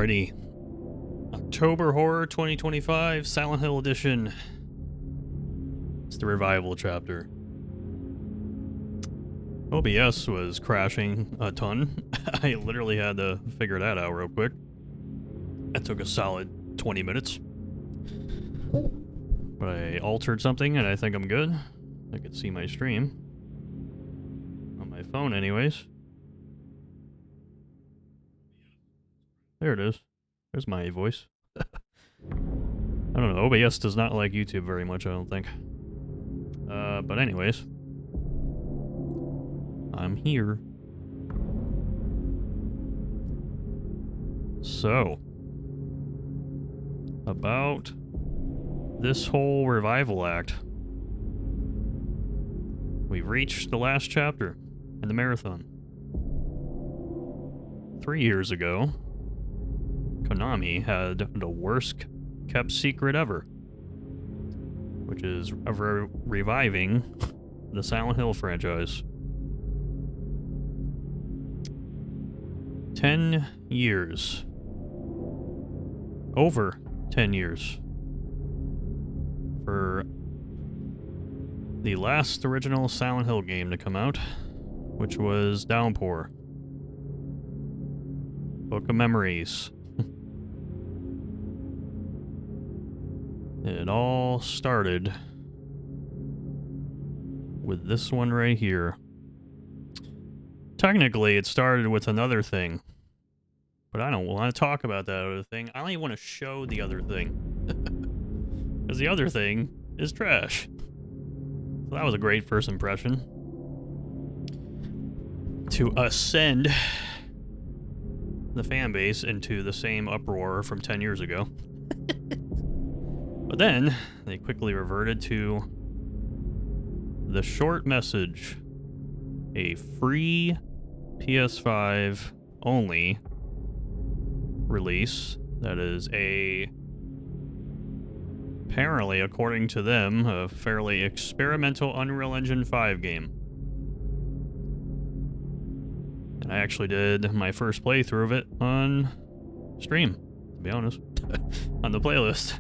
Alrighty. October Horror 2025, Silent Hill Edition. It's the revival chapter. OBS was crashing a ton. I literally had to figure that out real quick. That took a solid 20 minutes. But I altered something and I think I'm good. I can see my stream. On my phone anyways. There it is. There's my voice. I don't know, OBS does not like YouTube very much, I don't think. But anyways. I'm here. So. About this whole revival act. We've reached the last chapter in the marathon. 3 years ago, Konami had the worst kept secret ever, which is reviving the Silent Hill franchise. 10 years. Over 10 years. For the last original Silent Hill game to come out, which was Downpour. Book of Memories. It all started with this one right here. Technically, it started with another thing. But I don't want to talk about that other thing. I only want to show the other thing. Because the other thing is trash. So that was a great first impression. To ascend the fan base into the same uproar from 10 years ago. But then, they quickly reverted to the short message. A free PS5 only release that is apparently, according to them, a fairly experimental Unreal Engine 5 game. And I actually did my first playthrough of it on stream, to be honest. On the playlist.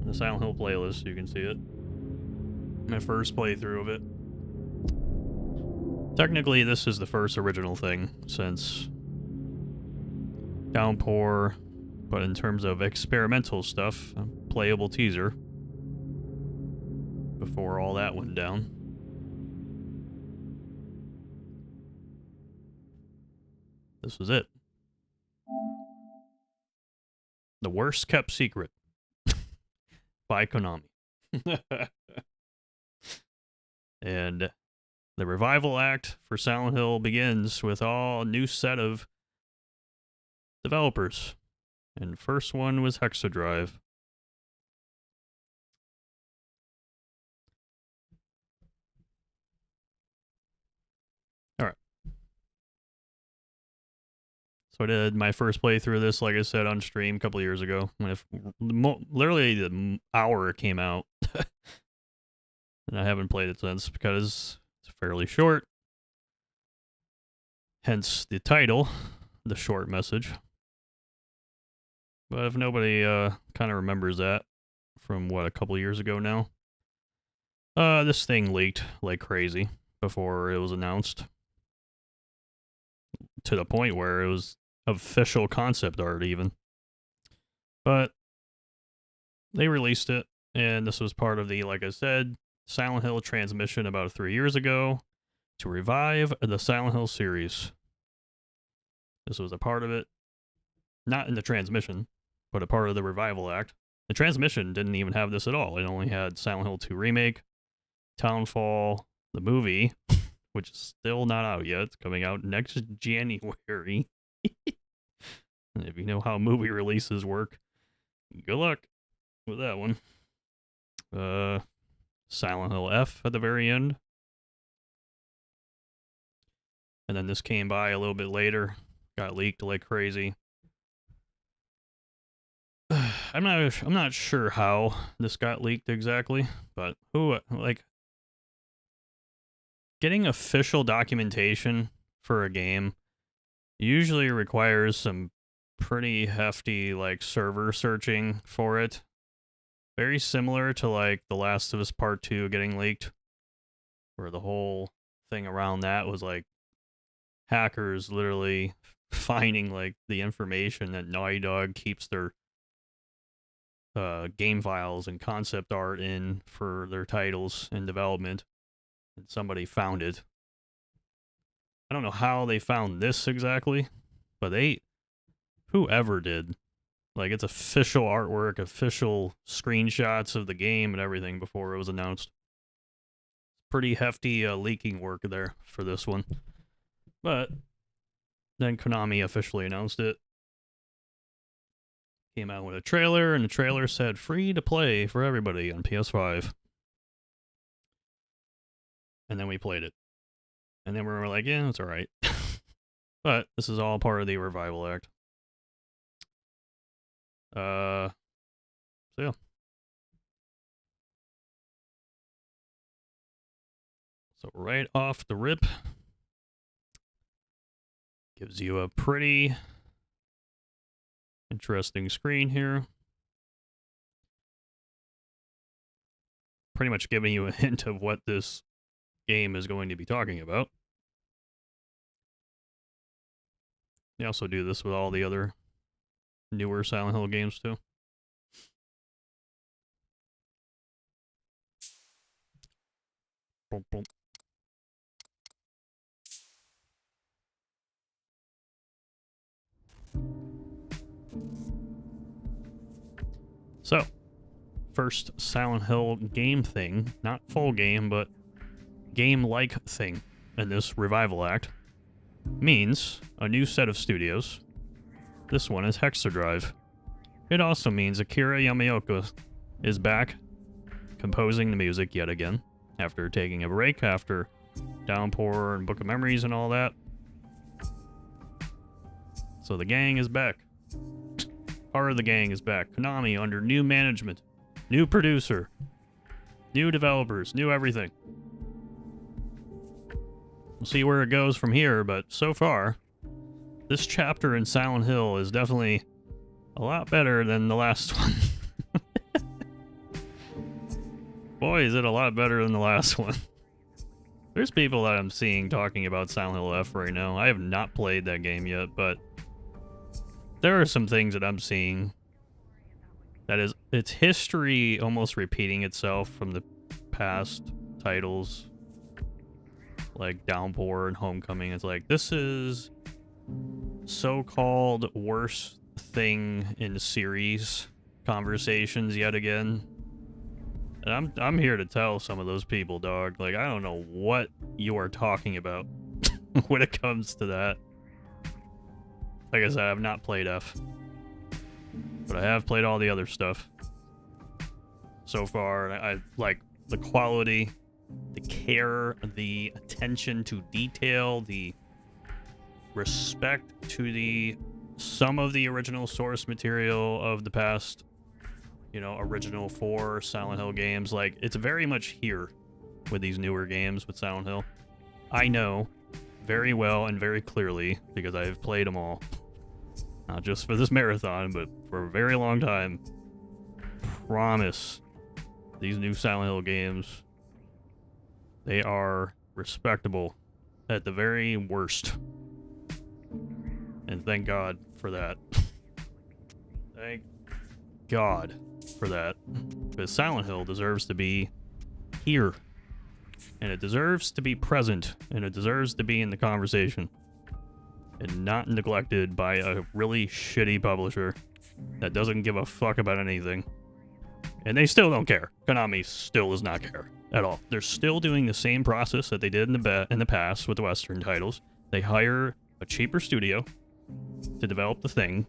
The Silent Hill playlist, you can see it. My first playthrough of it. Technically, this is the first original thing since Downpour, but in terms of experimental stuff, a playable teaser before all that went down. This was it. The worst kept secret by Konami. And the revival act for Silent Hill begins with a new set of developers. And first one was Hexadrive. Alright. So I did my first playthrough of this, like I said, on stream a couple of years ago. Literally the hour it came out. And I haven't played it since because it's fairly short. Hence the title, the short message. But if nobody kind of remembers that from, what, a couple of years ago now? This thing leaked like crazy before it was announced. To the point where it was official concept art even. But they released it, and this was part of the, like I said, Silent Hill transmission about 3 years ago to revive the Silent Hill series. This was a part of it. Not in the transmission, but a part of the revival act. The transmission didn't even have this at all. It only had Silent Hill 2 Remake, Townfall, the movie, which is still not out yet. It's coming out next January. If you know how movie releases work, good luck with that one. Silent Hill F at the very end. And then this came by a little bit later. Got leaked like crazy. I'm not sure how this got leaked exactly, but getting official documentation for a game usually requires some pretty hefty, like, server searching for it. Very similar to, like, The Last of Us Part 2 getting leaked, where the whole thing around that was, like, hackers literally finding, like, the information that Naughty Dog keeps their game files and concept art in for their titles in development, and somebody found it. I don't know how they found this exactly, but whoever did, like, it's official artwork, official screenshots of the game and everything before it was announced. Pretty hefty leaking work there for this one. But then Konami officially announced it. Came out with a trailer, and the trailer said free to play for everybody on PS5. And then we played it. And then we were like, yeah, it's alright. But this is all part of the Revival Act. So yeah. So right off the rip, gives you a pretty interesting screen here. Pretty much giving you a hint of what this game is going to be talking about. They also do this with all the other newer Silent Hill games too. Boom, boom. So, first Silent Hill game thing, not full game, but game-like thing in this Revival Act, means a new set of studios. This one is Hexadrive. It also means Akira Yamaoka is back, composing the music yet again, after taking a break after Downpour and Book of Memories and all that. So the gang is back. Part of the gang is back. Konami under new management, new producer, new developers, new everything. We'll see where it goes from here, but so far, this chapter in Silent Hill is definitely a lot better than the last one. Boy, is it a lot better than the last one. There's people that I'm seeing talking about Silent Hill F right now. I have not played that game yet, but there are some things that I'm seeing that is, it's history almost repeating itself from the past titles, like Downpour and Homecoming. It's like, this is so-called worst thing in series conversations yet again. And I'm here to tell some of those people, dog. Like, I don't know what you are talking about when it comes to that. Like I said, I have not played F, but I have played all the other stuff so far. I like the quality, the care, the attention to detail, the respect to some of the original source material of the past, you know, original 4 Silent Hill games. Like, it's very much here with these newer games with Silent Hill. I know very well and very clearly, because I have played them all, not just for this marathon, but for a very long time. Promise, these new Silent Hill games, they are respectable at the very worst. And thank God for that. Thank God for that. Because Silent Hill deserves to be here. And it deserves to be present. And it deserves to be in the conversation. And not neglected by a really shitty publisher that doesn't give a fuck about anything. And they still don't care. Konami still does not care at all. They're still doing the same process that they did in the past with the Western titles. They hire a cheaper studio to develop the thing,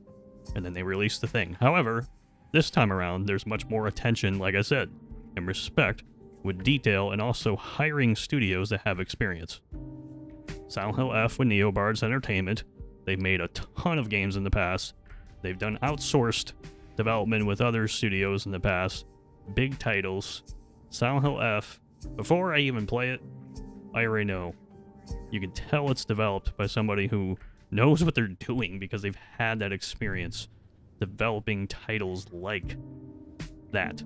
and then they release the thing. However, this time around, there's much more attention, like I said, and respect with detail, and also hiring studios that have experience. Silent Hill F with Neobards Entertainment. They've made a ton of games in the past. They've done outsourced development with other studios in the past. Big titles. Silent Hill F, before I even play it, I already know. You can tell it's developed by somebody who knows what they're doing because they've had that experience developing titles like that.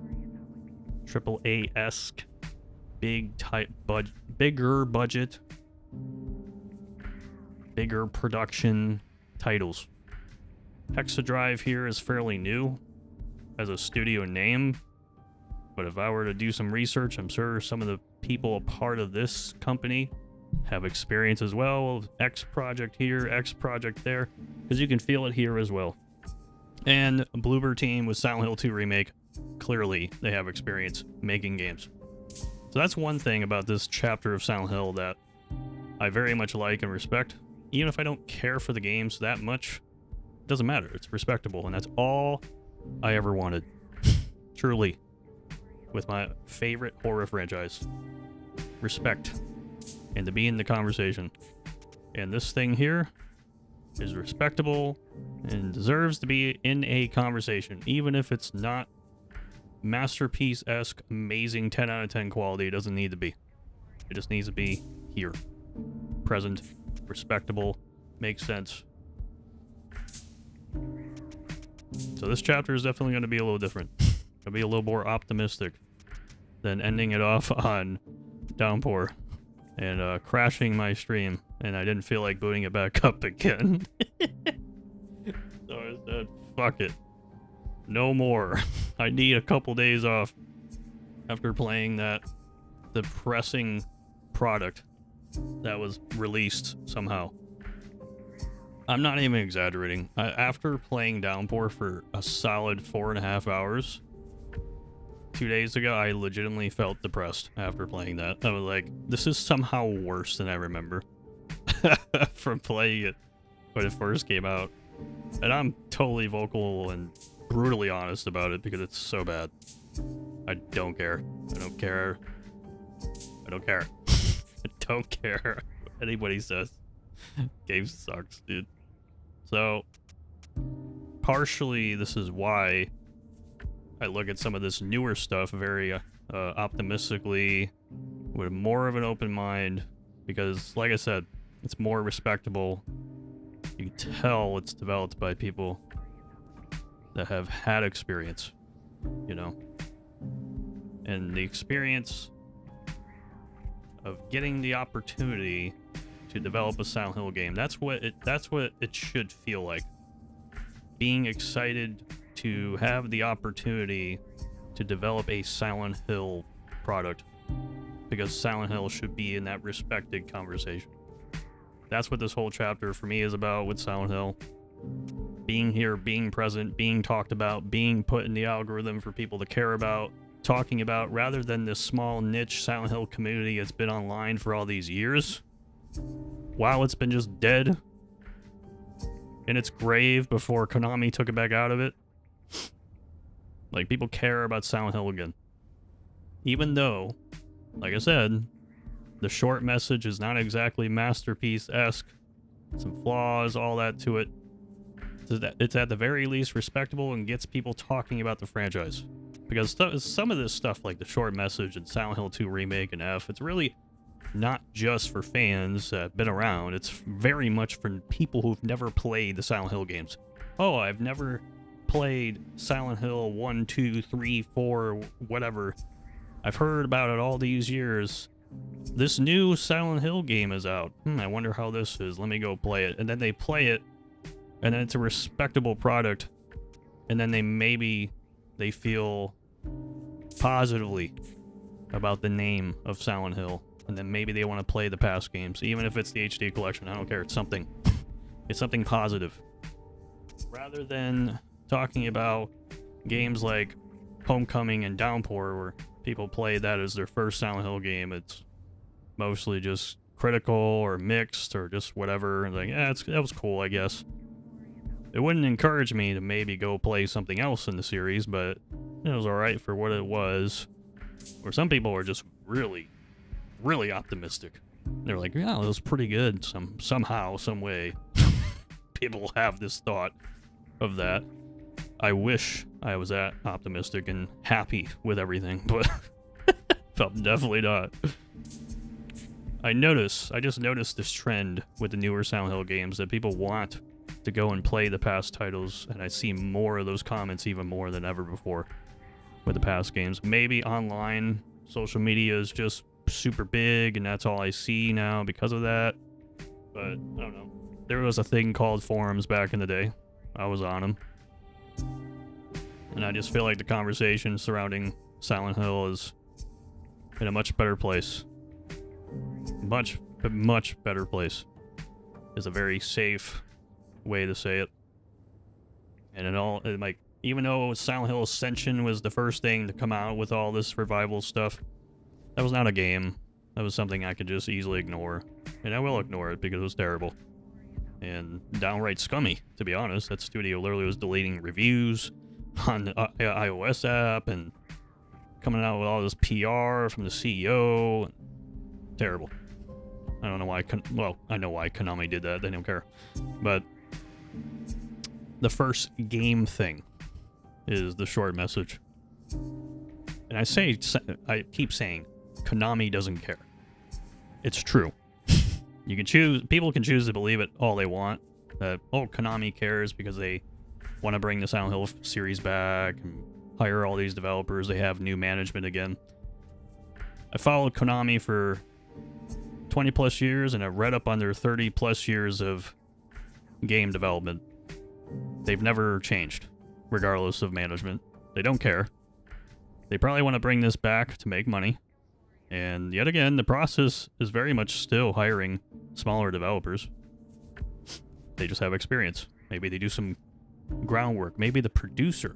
AAA-esque, bigger budget, bigger production titles. Hexadrive here is fairly new as a studio name, but if I were to do some research, I'm sure some of the people a part of this company have experience as well. X project here, X project there, because you can feel it here as well. And Bloober Team with Silent Hill 2 Remake, clearly they have experience making games. So that's one thing about this chapter of Silent Hill that I very much like and respect. Even if I don't care for the games that much, it doesn't matter. It's respectable, and that's all I ever wanted. Truly. With my favorite horror franchise. Respect. And to be in the conversation. And this thing here is respectable and deserves to be in a conversation, even if it's not masterpiece-esque, amazing 10 out of 10 quality. It doesn't need to be. It just needs to be here. Present, respectable, makes sense. So this chapter is definitely going to be a little different. Going to be a little more optimistic than ending it off on Downpour and crashing my stream, and I didn't feel like booting it back up again. So I said, fuck it. No more. I need a couple days off after playing that depressing product that was released somehow. I'm not even exaggerating. After playing Downpour for a solid 4.5 hours 2 days ago, I legitimately felt depressed after playing that. I was like, this is somehow worse than I remember from playing it when it first came out. And I'm totally vocal and brutally honest about it because it's so bad. I don't care. I don't care. I don't care. I don't care what anybody says. Game sucks, dude. So, partially this is why I look at some of this newer stuff very optimistically, with more of an open mind, because, like I said, it's more respectable. You can tell it's developed by people that have had experience, you know, and the experience of getting the opportunity to develop a Silent Hill game. That's what it should feel like. Being excited to have the opportunity to develop a Silent Hill product, because Silent Hill should be in that respected conversation. That's what this whole chapter for me is about with Silent Hill. Being here, being present, being talked about, being put in the algorithm for people to care about, talking about, rather than this small niche Silent Hill community that's been online for all these years, while it's been just dead in its grave before Konami took it back out of it. Like, people care about Silent Hill again. Even though, like I said, the short message is not exactly masterpiece-esque. Some flaws, all that to it. It's at the very least respectable and gets people talking about the franchise. Because some of this stuff, like the short message and Silent Hill 2 Remake and F, it's really not just for fans that have been around. It's very much for people who've never played the Silent Hill games. Oh, I've never played Silent Hill 1, 2, 3, 4, whatever. I've heard about it all these years. This new Silent Hill game is out. I wonder how this is. Let me go play it. And then they play it, and then it's a respectable product, and then they feel positively about the name of Silent Hill, and then maybe they want to play the past games, even if it's the HD collection. I don't care. It's something. It's something positive. Rather than talking about games like Homecoming and Downpour, where people play that as their first Silent Hill game, it's mostly just critical or mixed or just whatever. And like, yeah, that was cool, I guess. It wouldn't encourage me to maybe go play something else in the series, but it was alright for what it was. Or some people are just really, really optimistic. They're like, yeah, it was pretty good somehow, some way. People have this thought of that. I wish I was that optimistic and happy with everything, but I'm definitely not. I just noticed this trend with the newer Silent Hill games that people want to go and play the past titles, and I see more of those comments even more than ever before with the past games. Maybe online social media is just super big, and that's all I see now because of that. But I don't know. There was a thing called forums back in the day. I was on them. And I just feel like the conversation surrounding Silent Hill is in a much better place. Much better place. Is a very safe way to say it. And like, even though Silent Hill Ascension was the first thing to come out with all this revival stuff, that was not a game. That was something I could just easily ignore. And I will ignore it because it was terrible. And downright scummy, to be honest. That studio literally was deleting reviews on the iOS app and coming out with all this PR from the CEO. Terrible. I don't know why. Well, I know why Konami did that. They don't care. But the first game thing is the short message. And I keep saying, Konami doesn't care. It's true. You can choose. People can choose to believe it all they want. That, oh, Konami cares because they want to bring the Silent Hill series back and hire all these developers. They have new management again. I followed Konami for 20 plus years, and I've read up on their 30 plus years of game development. They've never changed, regardless of management. They don't care. They probably want to bring this back to make money. And yet again, the process is very much still hiring smaller developers. They just have experience. Maybe they do some groundwork. Maybe the producer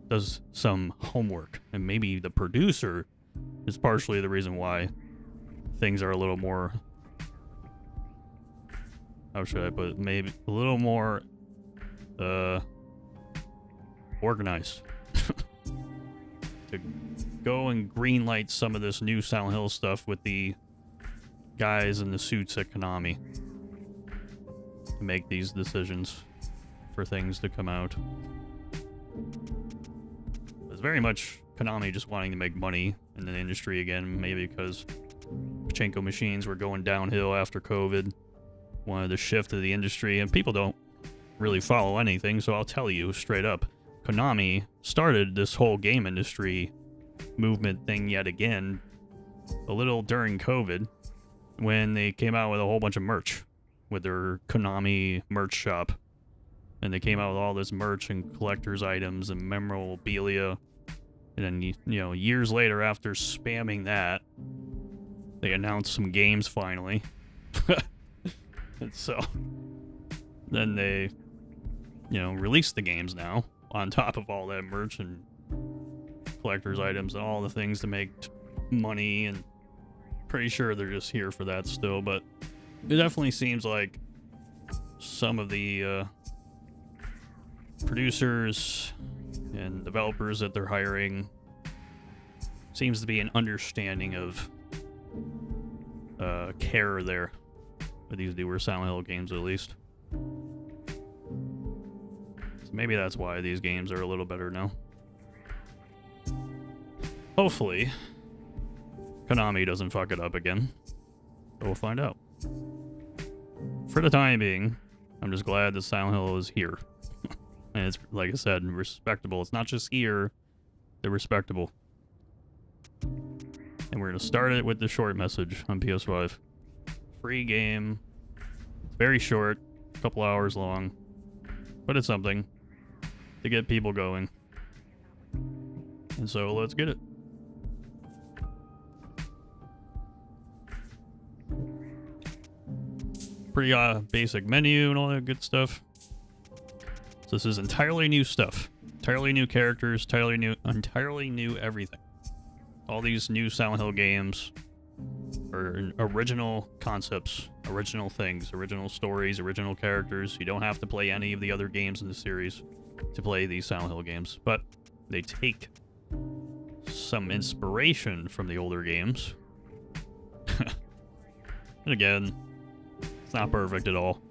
does some homework. And maybe the producer is partially the reason why things are a little more... How should I put it? Maybe a little more... organized. To go and greenlight some of this new Silent Hill stuff with the guys in the suits at Konami to make these decisions for things to come out. It's very much Konami just wanting to make money in the industry again, maybe because pachinko machines were going downhill after COVID, wanted to shift to the industry, and people don't really follow anything, so I'll tell you straight up. Konami started this whole game industry movement thing yet again a little during COVID when they came out with a whole bunch of merch with their Konami merch shop. And they came out with all this merch and collector's items and memorabilia. And then, you know, years later, after spamming that, they announced some games finally. And so then they, you know, released the games now on top of all that merch and collector's items and all the things to make money, and pretty sure they're just here for that still. But it definitely seems like some of the producers and developers that they're hiring seems to be an understanding of care there with these newer Silent Hill games, at least. So maybe that's why these games are a little better now. Hopefully, Konami doesn't fuck it up again. But we'll find out. For the time being, I'm just glad that Silent Hill is here. And it's, like I said, respectable. It's not just here, they're respectable. And we're going to start it with the short message on PS5. Free game. It's very short, a couple hours long. But it's something to get people going. And so let's get it. Pretty basic menu and all that good stuff. So this is entirely new stuff. Entirely new characters, entirely new everything. All these new Silent Hill games are original concepts, original things, original stories, original characters. You don't have to play any of the other games in the series to play these Silent Hill games, but they take some inspiration from the older games. And again, it's not perfect at all,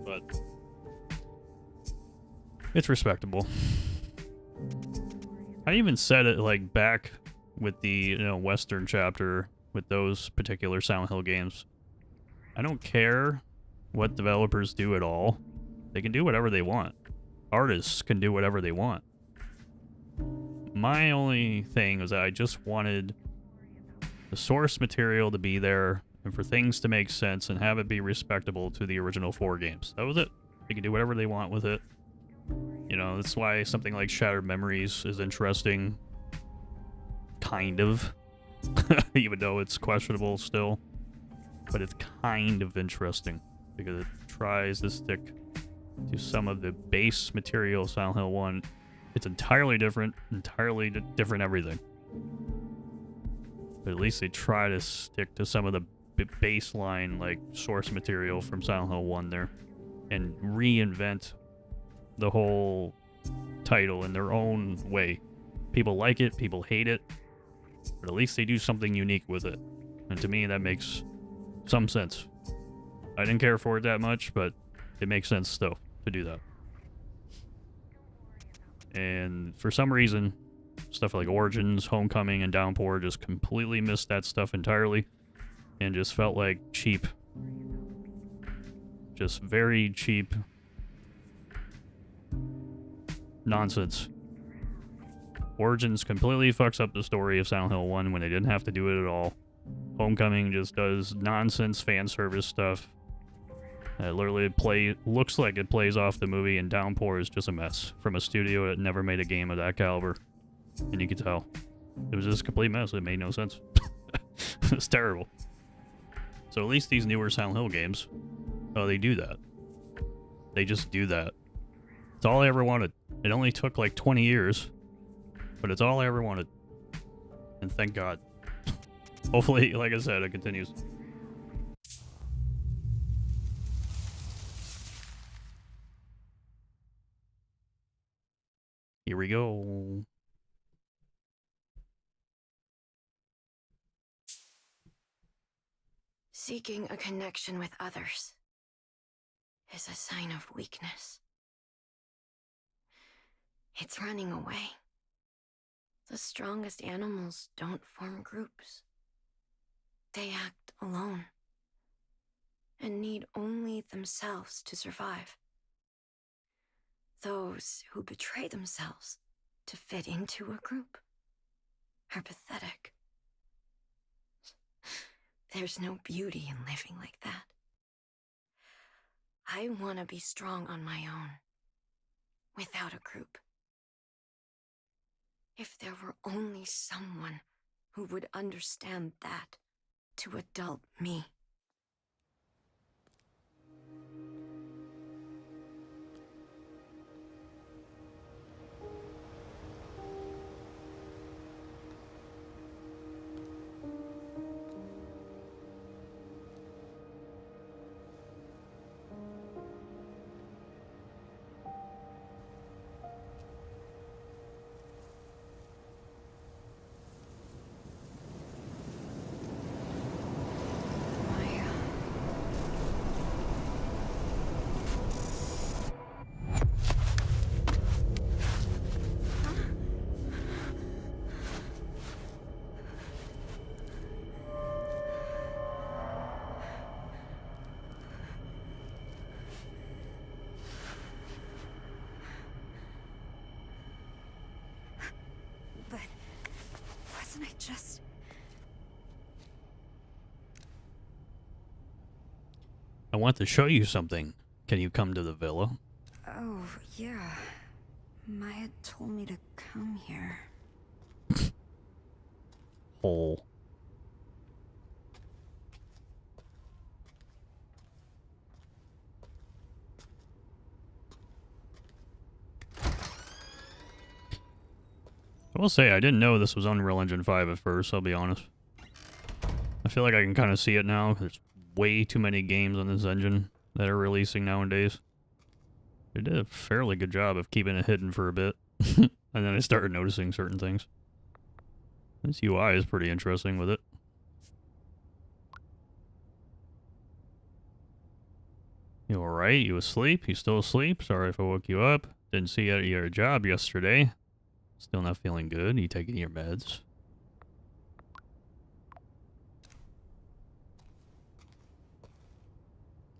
but it's respectable. I even said it like back with the, you know, Western chapter with those particular Silent Hill games. I don't care what developers do at all. They can do whatever they want. Artists can do whatever they want. My only thing was that I just wanted the source material to be there and for things to make sense and have it be respectable to the original 4 games. That was it. They can do whatever they want with it. You know, that's why something like Shattered Memories is interesting. Kind of. Even though it's questionable still. But it's kind of interesting because it tries to stick to some of the base material of Silent Hill 1. It's entirely different everything. But at least they try to stick to some of the baseline, like, source material from Silent Hill 1 there. And reinvent the whole title in their own way. People like it, people hate it. But at least they do something unique with it. And to me, that makes some sense. I didn't care for it that much, but it makes sense still to do that. And for some reason, stuff like Origins, Homecoming, and Downpour just completely missed that stuff entirely. And just felt like cheap. Just very cheap nonsense. Origins completely fucks up the story of Silent Hill 1 when they didn't have to do it at all. Homecoming just does nonsense fan service stuff. It literally looks like it plays off the movie, and Downpour is just a mess from a studio that never made a game of that caliber. And you could tell. It was just a complete mess. It made no sense. It's terrible. So at least these newer Silent Hill games, oh, they do that. They just do that. It's all I ever wanted. It only took like 20 years, but it's all I ever wanted. And thank God. Hopefully, like I said, it continues. Here we go. Seeking a connection with others is a sign of weakness. It's running away. The strongest animals don't form groups. They act alone and need only themselves to survive. Those who betray themselves to fit into a group are pathetic. There's no beauty in living like that. I want to be strong on my own, without a group. If there were only someone who would understand that to adult me. Wasn't I just... I want to show you something. Can you come to the villa? Oh, yeah. Maya told me to come here. Hole. I will say, I didn't know this was Unreal Engine 5 at first, I'll be honest. I feel like I can kind of see it now. There's way too many games on this engine that are releasing nowadays. They did a fairly good job of keeping it hidden for a bit. And then I started noticing certain things. This UI is pretty interesting with it. You alright? You asleep? You still asleep? Sorry if I woke you up. Didn't see you at your job yesterday. Still not feeling good? You taking your meds?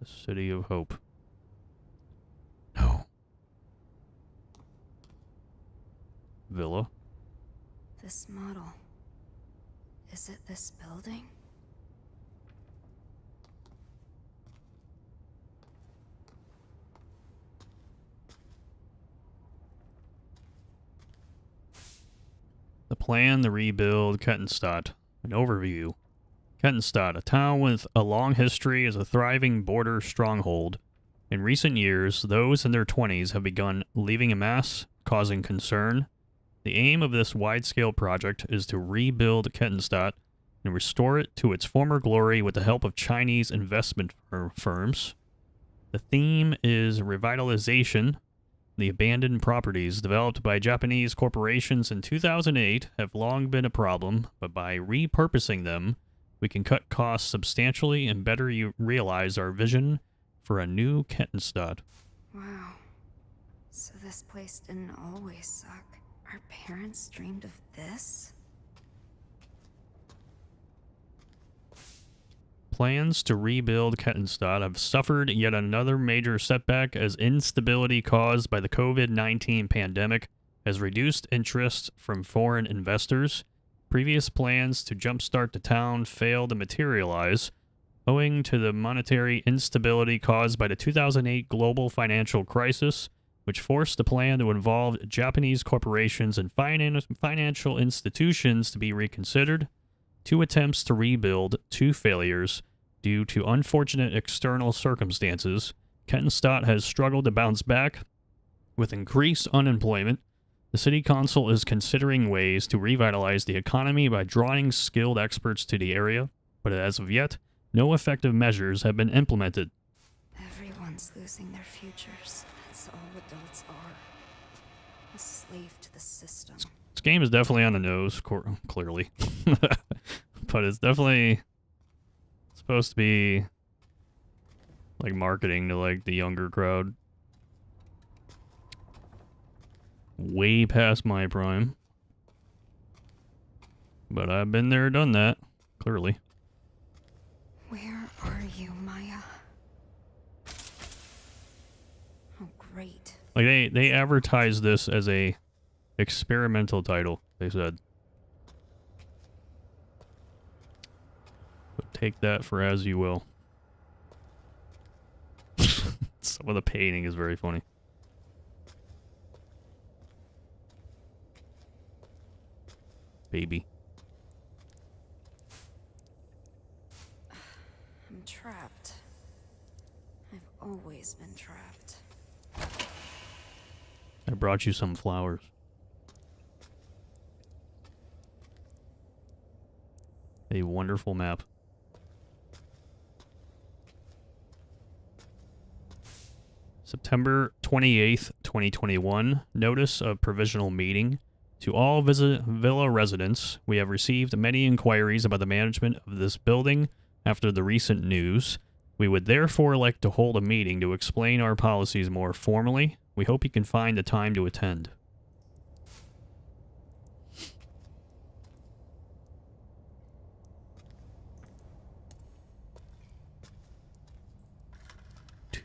The City of Hope. No. Villa. This model. Is it this building? The plan to rebuild Kettenstadt. An overview. Kettenstadt, a town with a long history as a thriving border stronghold. In recent years, those in their 20s have begun leaving a mess, causing concern. The aim of this wide-scale project is to rebuild Kettenstadt and restore it to its former glory with the help of Chinese investment firms. The theme is revitalization. The abandoned properties developed by Japanese corporations in 2008 have long been a problem, but by repurposing them, we can cut costs substantially and better realize our vision for a new Kettenstadt. Wow. So this place didn't always suck. Our parents dreamed of this? Plans to rebuild Kettenstadt have suffered yet another major setback as instability caused by the COVID-19 pandemic has reduced interest from foreign investors. Previous plans to jumpstart the town failed to materialize, owing to the monetary instability caused by the 2008 global financial crisis, which forced the plan to involve Japanese corporations and financial institutions to be reconsidered. 2 attempts to rebuild, 2 failures. Due to unfortunate external circumstances, Kettenstadt has struggled to bounce back. With increased unemployment, the city council is considering ways to revitalize the economy by drawing skilled experts to the area, but as of yet, no effective measures have been implemented. Everyone's losing their futures. That's all adults are. A slave to the system. This game is definitely on the nose, clearly. But it's definitely supposed to be like marketing to like the younger crowd. Way past my prime. But I've been there, done that, clearly. Where are you, Maya? Oh, great. Like they advertised this as a experimental title, they said. But take that for as you will. Some of the painting is very funny. Baby. I'm trapped. I've always been trapped. I brought you some flowers. A wonderful map. September 28th, 2021. Notice of provisional meeting. To all Villa residents, we have received many inquiries about the management of this building after the recent news. We would therefore like to hold a meeting to explain our policies more formally. We hope you can find the time to attend.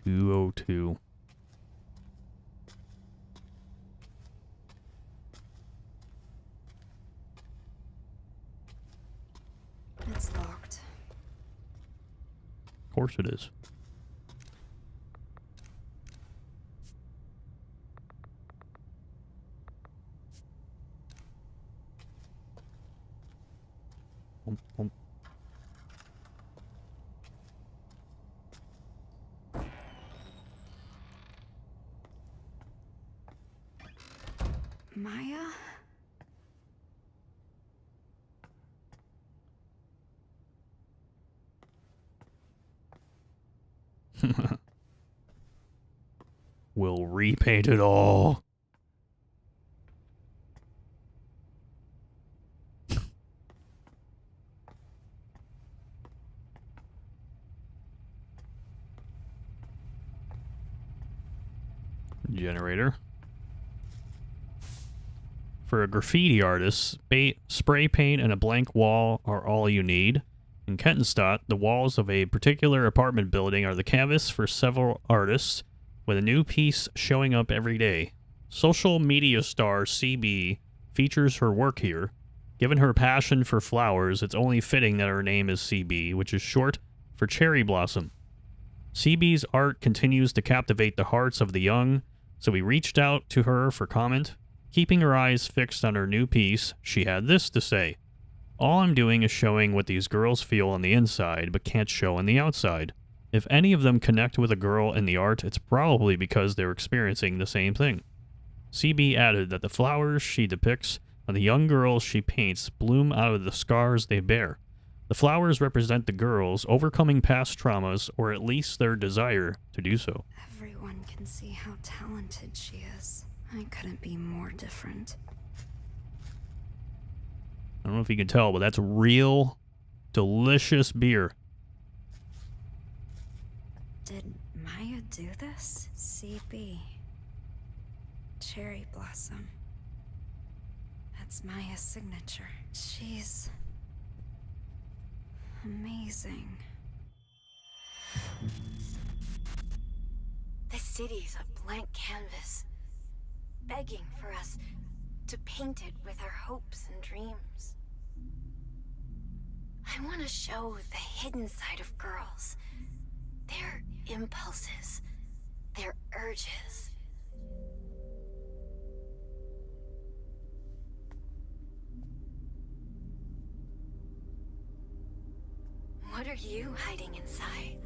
$202. It's locked. Of course it is. Maya? We'll repaint it all. Generator. For a graffiti artist, spray paint and a blank wall are all you need. In Kettenstadt, the walls of a particular apartment building are the canvas for several artists, with a new piece showing up every day. Social media star CB features her work here. Given her passion for flowers, it's only fitting that her name is CB, which is short for cherry blossom. CB's art continues to captivate the hearts of the young, so we reached out to her for comment. Keeping her eyes fixed on her new piece, she had this to say: "All I'm doing is showing what these girls feel on the inside, but can't show on the outside. If any of them connect with a girl in the art, it's probably because they're experiencing the same thing." CB added that the flowers she depicts on the young girls she paints bloom out of the scars they bear. The flowers represent the girls overcoming past traumas, or at least their desire to do so. Everyone can see how talented she is. I couldn't be more different. I don't know if you can tell, but that's real delicious beer. Did Maya do this? CB. Cherry blossom. That's Maya's signature. She's amazing. The city's a blank canvas, begging for us to paint it with our hopes and dreams. I want to show the hidden side of girls, their impulses, their urges. What are you hiding inside?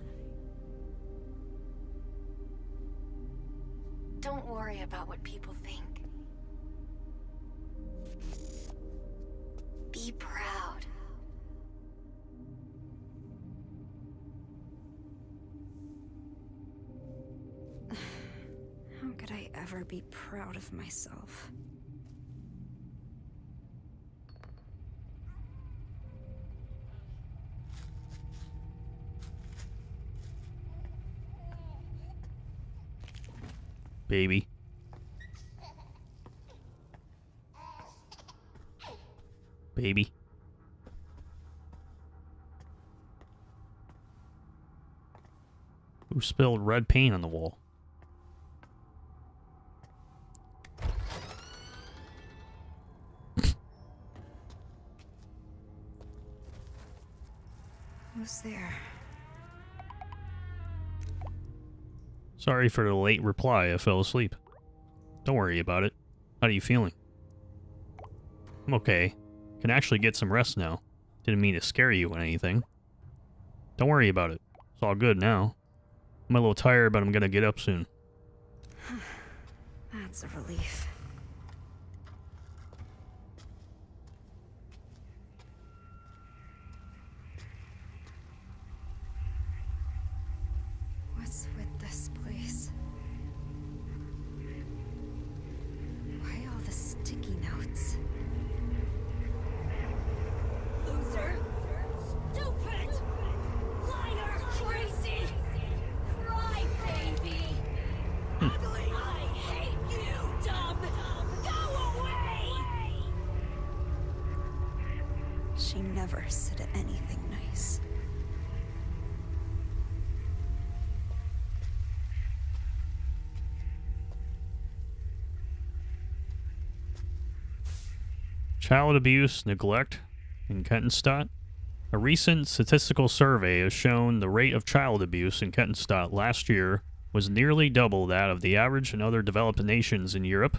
Don't worry about what people think. Be proud. How could I ever be proud of myself? Baby. Baby. Who spilled red paint on the wall? Who's there? Sorry for the late reply, I fell asleep. Don't worry about it. How are you feeling? I'm okay. Can actually get some rest now. Didn't mean to scare you or anything. Don't worry about it. It's all good now. I'm a little tired, but I'm gonna get up soon. That's a relief. What's with this place? Why all the sticky notes? Loser! Stupid! Liar! Crazy! Cry, baby! Ugly! I hate you, dumb! Go away! She never said anything nice. Child abuse, neglect in Kettenstadt. A recent statistical survey has shown the rate of child abuse in Kettenstadt last year was nearly double that of the average in other developed nations in Europe.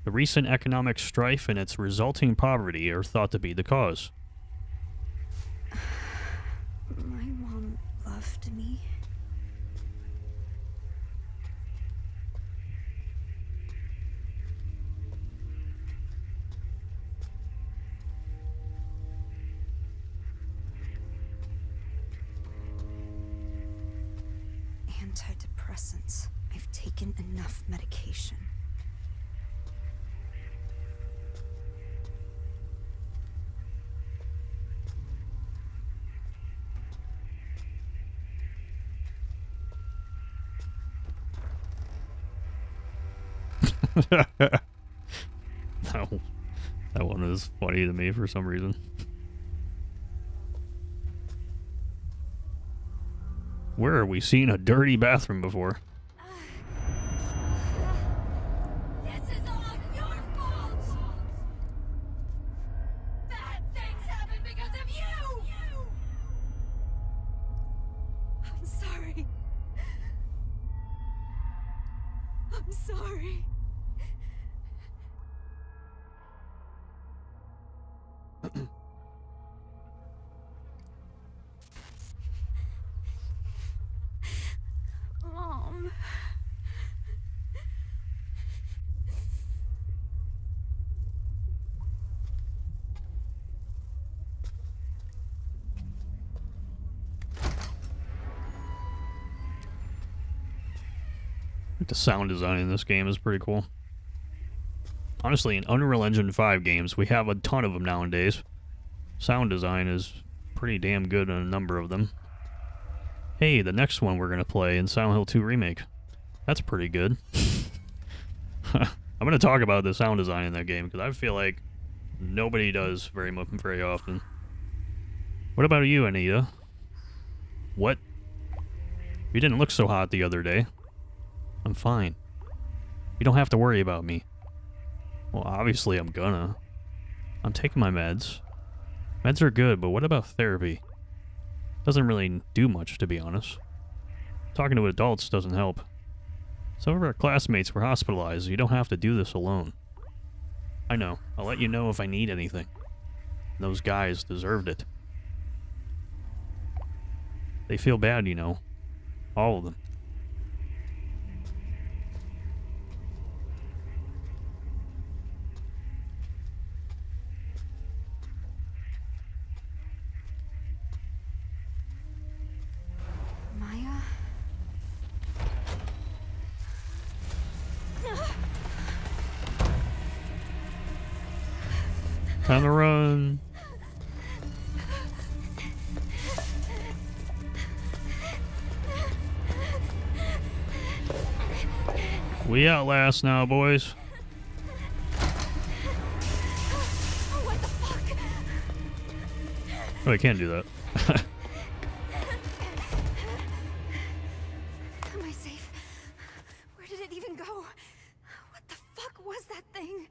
The recent economic strife and its resulting poverty are thought to be the cause. My mom loved me. Antidepressants. I've taken enough medication. that one is funny to me for some reason. Where are we seeing a dirty bathroom before? This is all your fault! Bad things happen because of you! I'm sorry. I'm sorry. Mom. The sound design in this game is pretty cool. Honestly, in Unreal Engine 5 games, we have a ton of them nowadays. Sound design is pretty damn good in a number of them. Hey, the next one we're going to play in Silent Hill 2 Remake. That's pretty good. I'm going to talk about the sound design in that game, because I feel like nobody does very often. What about you, Anita? What? You didn't look so hot the other day. I'm fine. You don't have to worry about me. Well, obviously I'm gonna. I'm taking my meds. Meds are good, but what about therapy? Doesn't really do much, to be honest. Talking to adults doesn't help. Some of our classmates were hospitalized. You don't have to do this alone. I know. I'll let you know if I need anything. Those guys deserved it. They feel bad, you know. All of them. Maya? Time to run. We outlast now, boys. What the fuck? Oh, I can't do that. Am I safe? Where did it even go? What the fuck was that thing?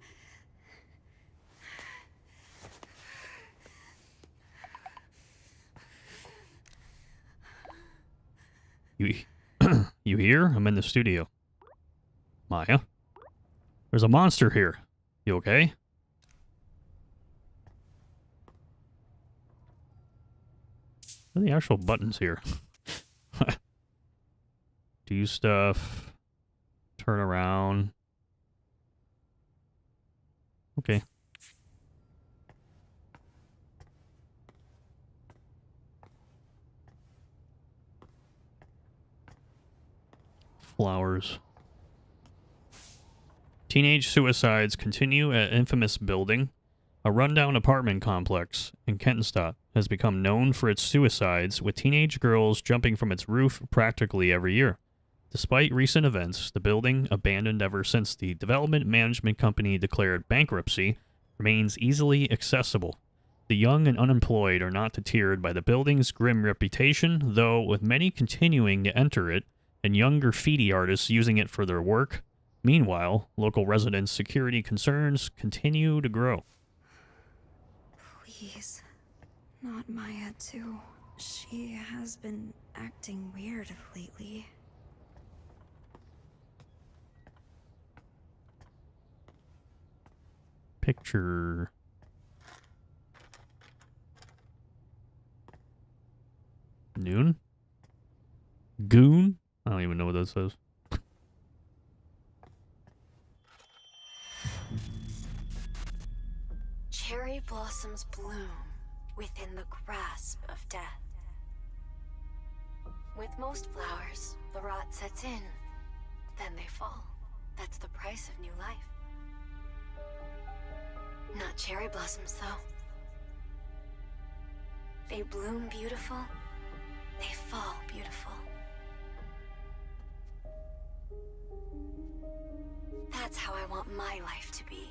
You here? I'm in the studio. Maya? There's a monster here. You okay? What are the actual buttons here? Do stuff. Turn around. Okay. Flowers. Teenage suicides continue at infamous building. A rundown apartment complex in Kentenstadt has become known for its suicides, with teenage girls jumping from its roof practically every year. Despite recent events, the building, abandoned ever since the development management company declared bankruptcy, remains easily accessible. The young and unemployed are not deterred by the building's grim reputation, though with many continuing to enter it and young graffiti artists using it for their work. Meanwhile, local residents' security concerns continue to grow. Please. Not Maya, too. She has been acting weird lately. Picture. Noon? Goon? I don't even know what that says. Cherry blossoms bloom within the grasp of death. With most flowers, the rot sets in, then they fall. That's the price of new life. Not cherry blossoms, though. They bloom beautiful, they fall beautiful. That's how I want my life to be.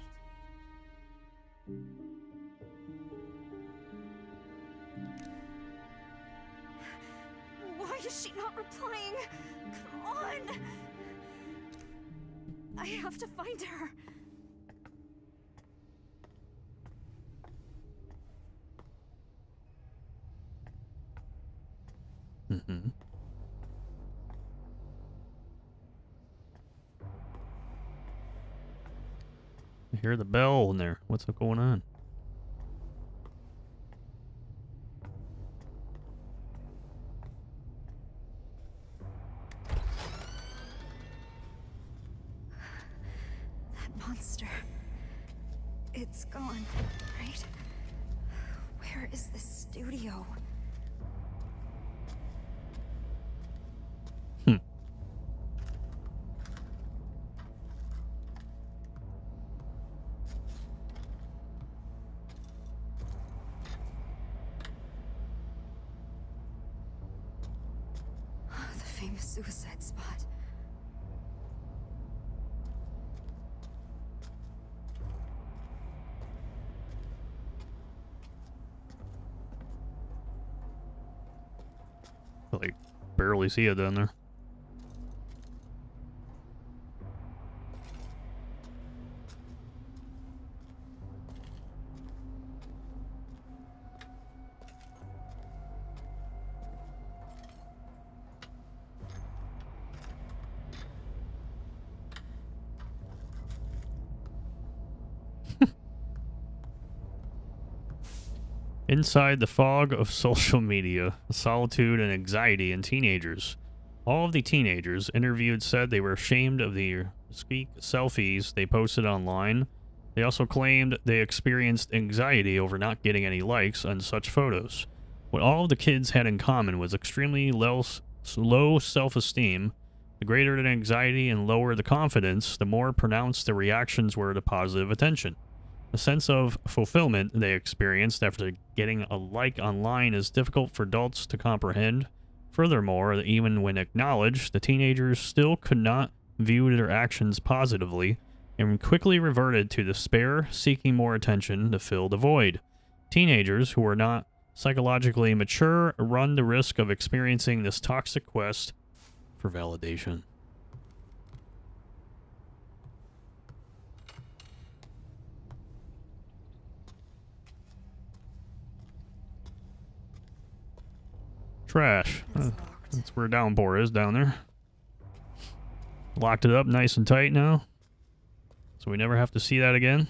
Why is she not flying. Come on. I have to find her. Mm-hmm. I hear the bell in there. What's going on? That monster. It's gone, right? Where is the studio? The famous suicide spot. Like, barely see it down there. Inside the fog of social media, solitude and anxiety in teenagers. All of the teenagers interviewed said they were ashamed of the squeak selfies they posted online. They also claimed they experienced anxiety over not getting any likes on such photos. What all of the kids had in common was extremely low self-esteem. The greater the anxiety and lower the confidence, the more pronounced the reactions were to positive attention. The sense of fulfillment they experienced after getting a like online is difficult for adults to comprehend. Furthermore, even when acknowledged, the teenagers still could not view their actions positively and quickly reverted to despair, seeking more attention to fill the void. Teenagers who are not psychologically mature run the risk of experiencing this toxic quest for validation. Trash. It's locked. That's where downpour is down there. Locked it up nice and tight now. So we never have to see that again.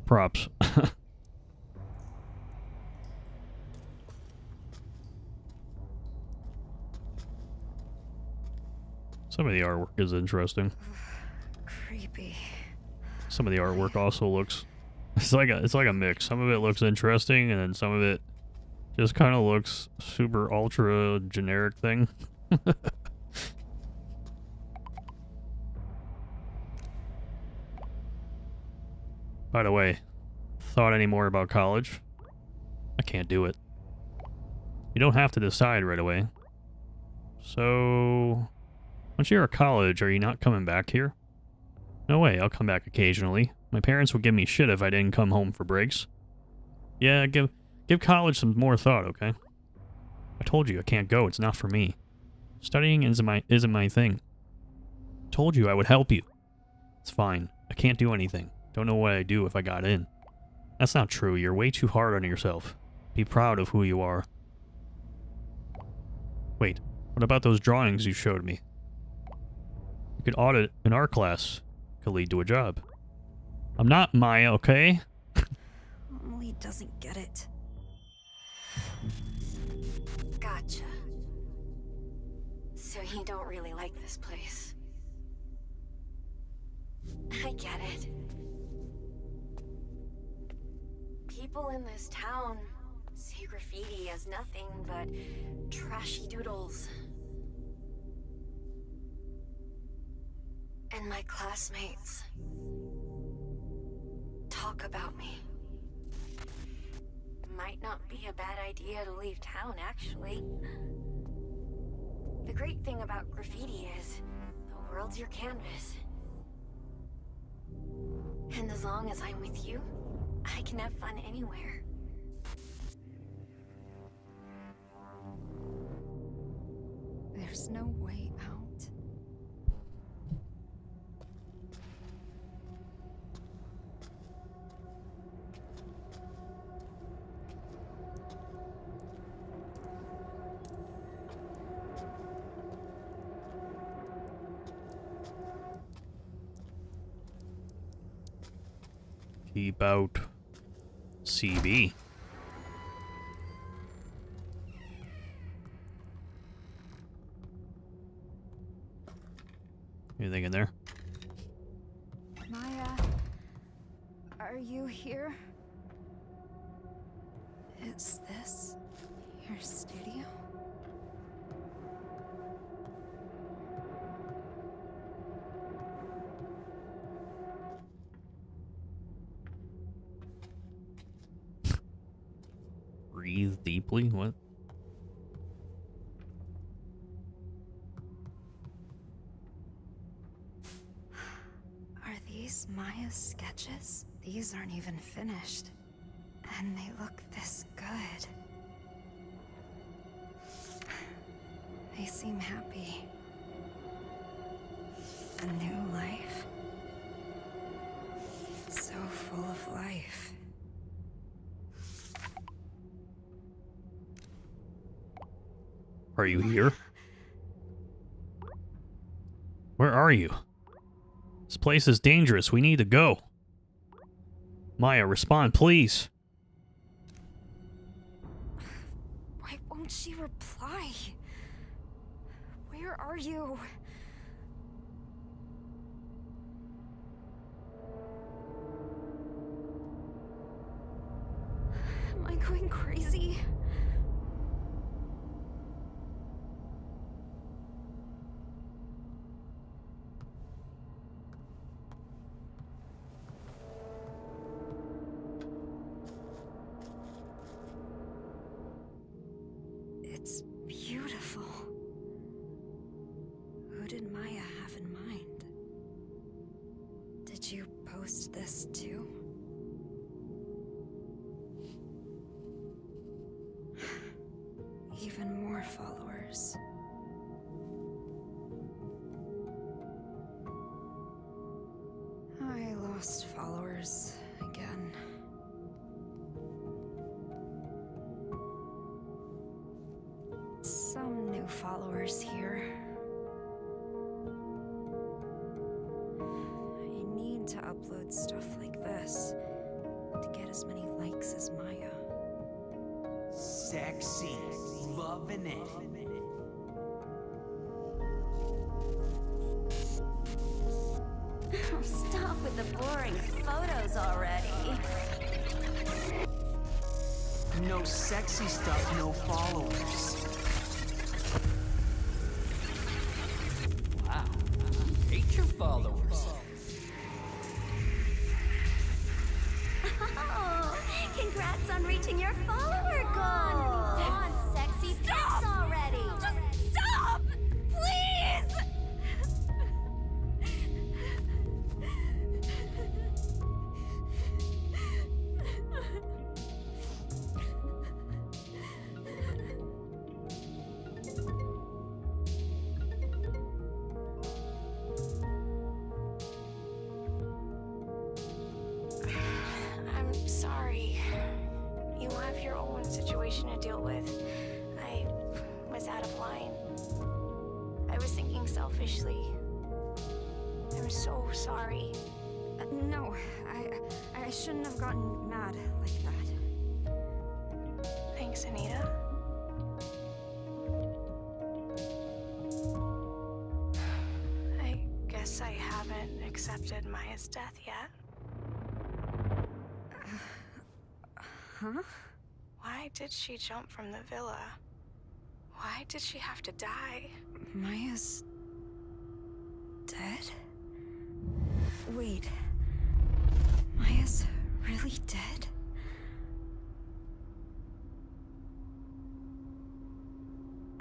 Props. Some of the artwork is interesting. Creepy. Some of the artwork also looks it's like a mix. Some of it looks interesting and then some of it just kind of looks super ultra generic thing. By the way, thought any more about college? I can't do it. You don't have to decide right away. So, once you're at college, are you not coming back here? No way, I'll come back occasionally. My parents would give me shit if I didn't come home for breaks. Yeah, give college some more thought, okay? I told you I can't go, it's not for me. Studying isn't my thing. I told you I would help you. It's fine. I can't do anything. Don't know what I'd do if I got in. That's not true, you're way too hard on yourself. Be proud of who you are. Wait, what about those drawings you showed me? You could audit an art class. Could lead to a job. I'm not Maya, okay? Emily doesn't get it. Gotcha. So you don't really like this place. I get it. People in this town see graffiti as nothing but trashy doodles. And my classmates talk about me. Might not be a bad idea to leave town, actually. The great thing about graffiti is the world's your canvas. And as long as I'm with you, I can have fun anywhere. There's no way out. Keep out. CB. Anything in there? Maya, are you here? Is this your studio? Breathe deeply? What? Are these Maya's sketches? These aren't even finished. And they look this good. They seem happy. A new life. So full of life. Are you here? Where are you? This place is dangerous. We need to go. Maya, respond, please. Why won't she reply? Where are you? Am I going crazy? It's beautiful. Who did Maya have in mind? Did you post this too? Even more followers. I lost followers again. Some new followers here. I need to upload stuff like this to get as many likes as Maya. Sexy, loving it. Stop with the boring photos already. No sexy stuff, no followers. Wow, hate your followers. Oh, congrats on reaching your follower goal. Come on, sexy, fix already. Just stop, please. I'm sorry. You have your own situation to deal with. I was out of line. I was thinking selfishly. I'm so sorry. No, I shouldn't have gotten mad like that. Thanks, Anita. I guess I haven't accepted Maya's death yet. Huh? Why did she jump from the villa? Why did she have to die? Maya's dead? Wait. Maya's really dead?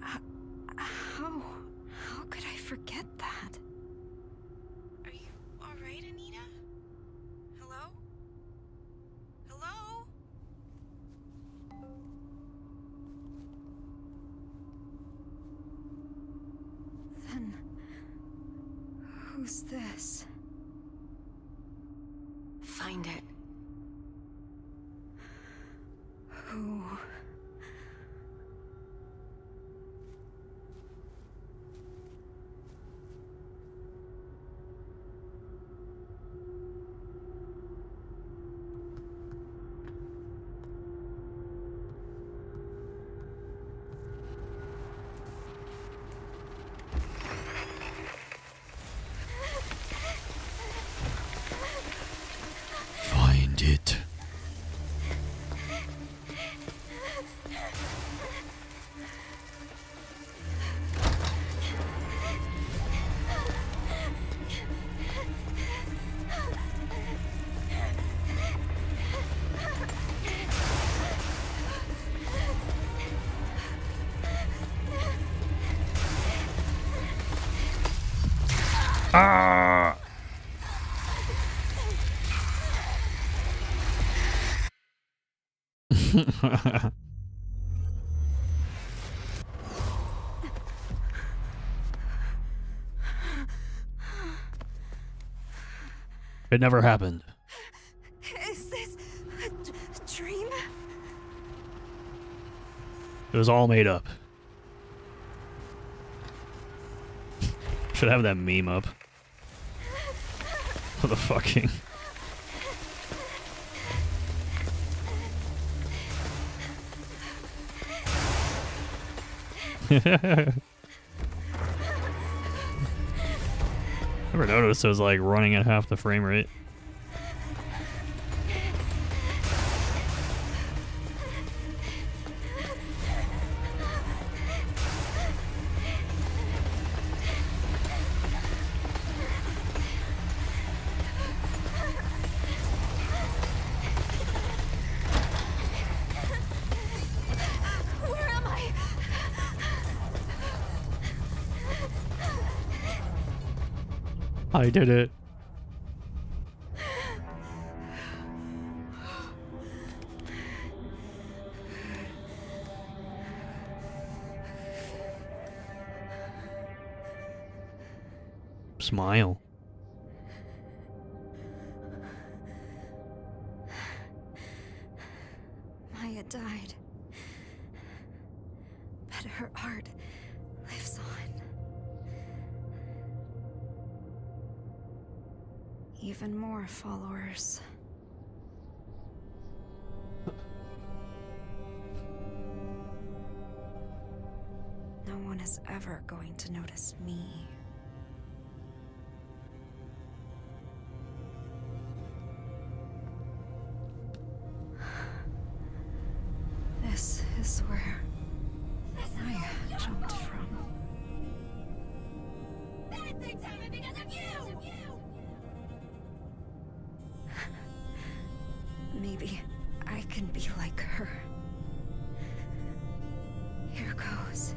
How could I forget that? Are you alright, Anita? Hello? Hello? Then who's this? Find it. Who? Find it. Ah! It never happened. Is this a dream? It was all made up. Should have that meme up. For the fucking... Never noticed it was like running at half the frame rate. Where am I? I did it. Smile. Maya died. But her art lives on. Even more followers. No one is ever going to notice me. This is where Maya jumped from. Bad things happen because of you! Maybe I can be like her. Here goes.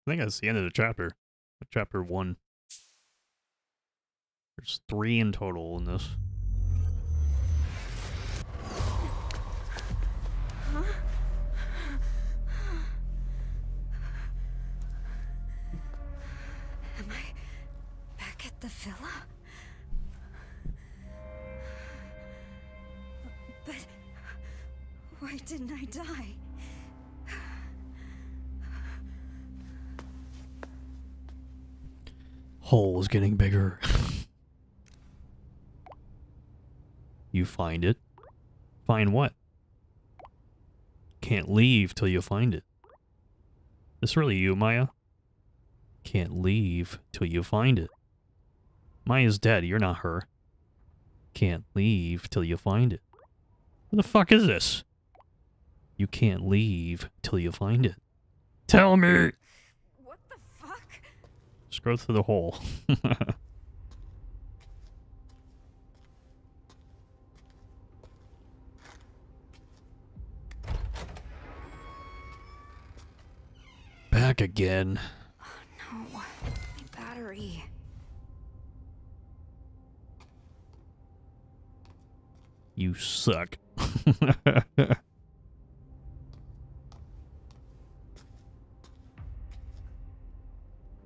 I think that's the end of the chapter. Chapter 1. There's 3 in total in this. Am I back at the villa? But why didn't I die? Hole is getting bigger. You find it. Find what? Can't leave till you find it. This really you, Maya? Can't leave till you find it. Maya's dead, you're not her. Can't leave till you find it. What the fuck is this? You can't leave till you find it. Tell me! What the fuck? Just go through the hole. Back again. No, my battery. You suck.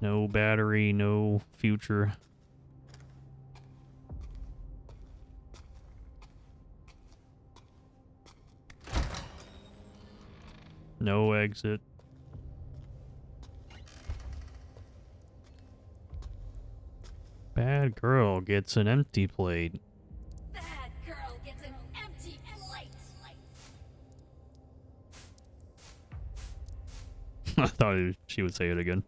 No battery, no future. No exit. Bad girl gets an empty plate. Bad girl gets an empty plate. I thought she would say it again.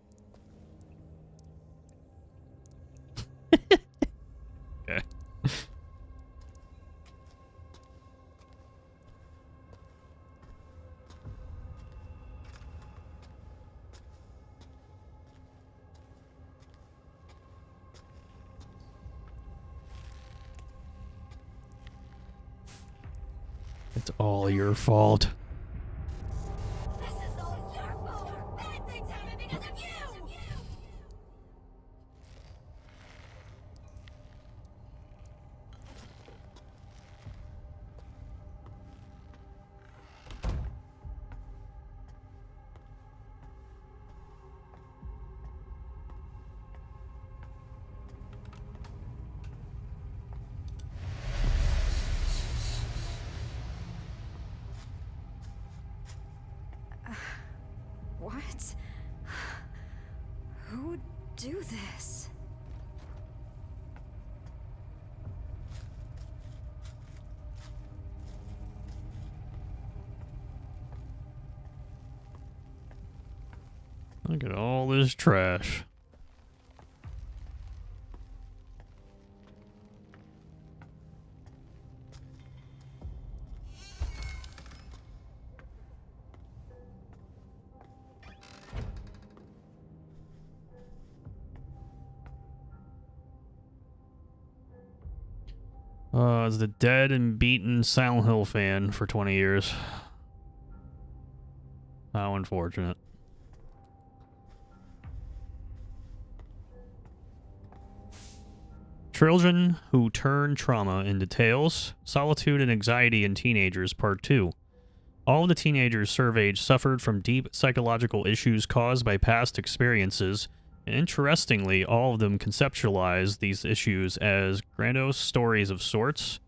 Okay. It's all your fault. This is all your fault. Bad things happen because of you. What? Who would do this? Look at all this trash. I was the dead and beaten Silent Hill fan for 20 years. How unfortunate. Children who turn trauma into tales, solitude and anxiety in teenagers, part 2. All of the teenagers surveyed suffered from deep psychological issues caused by past experiences, and interestingly, all of them conceptualized these issues as grandiose stories of sorts.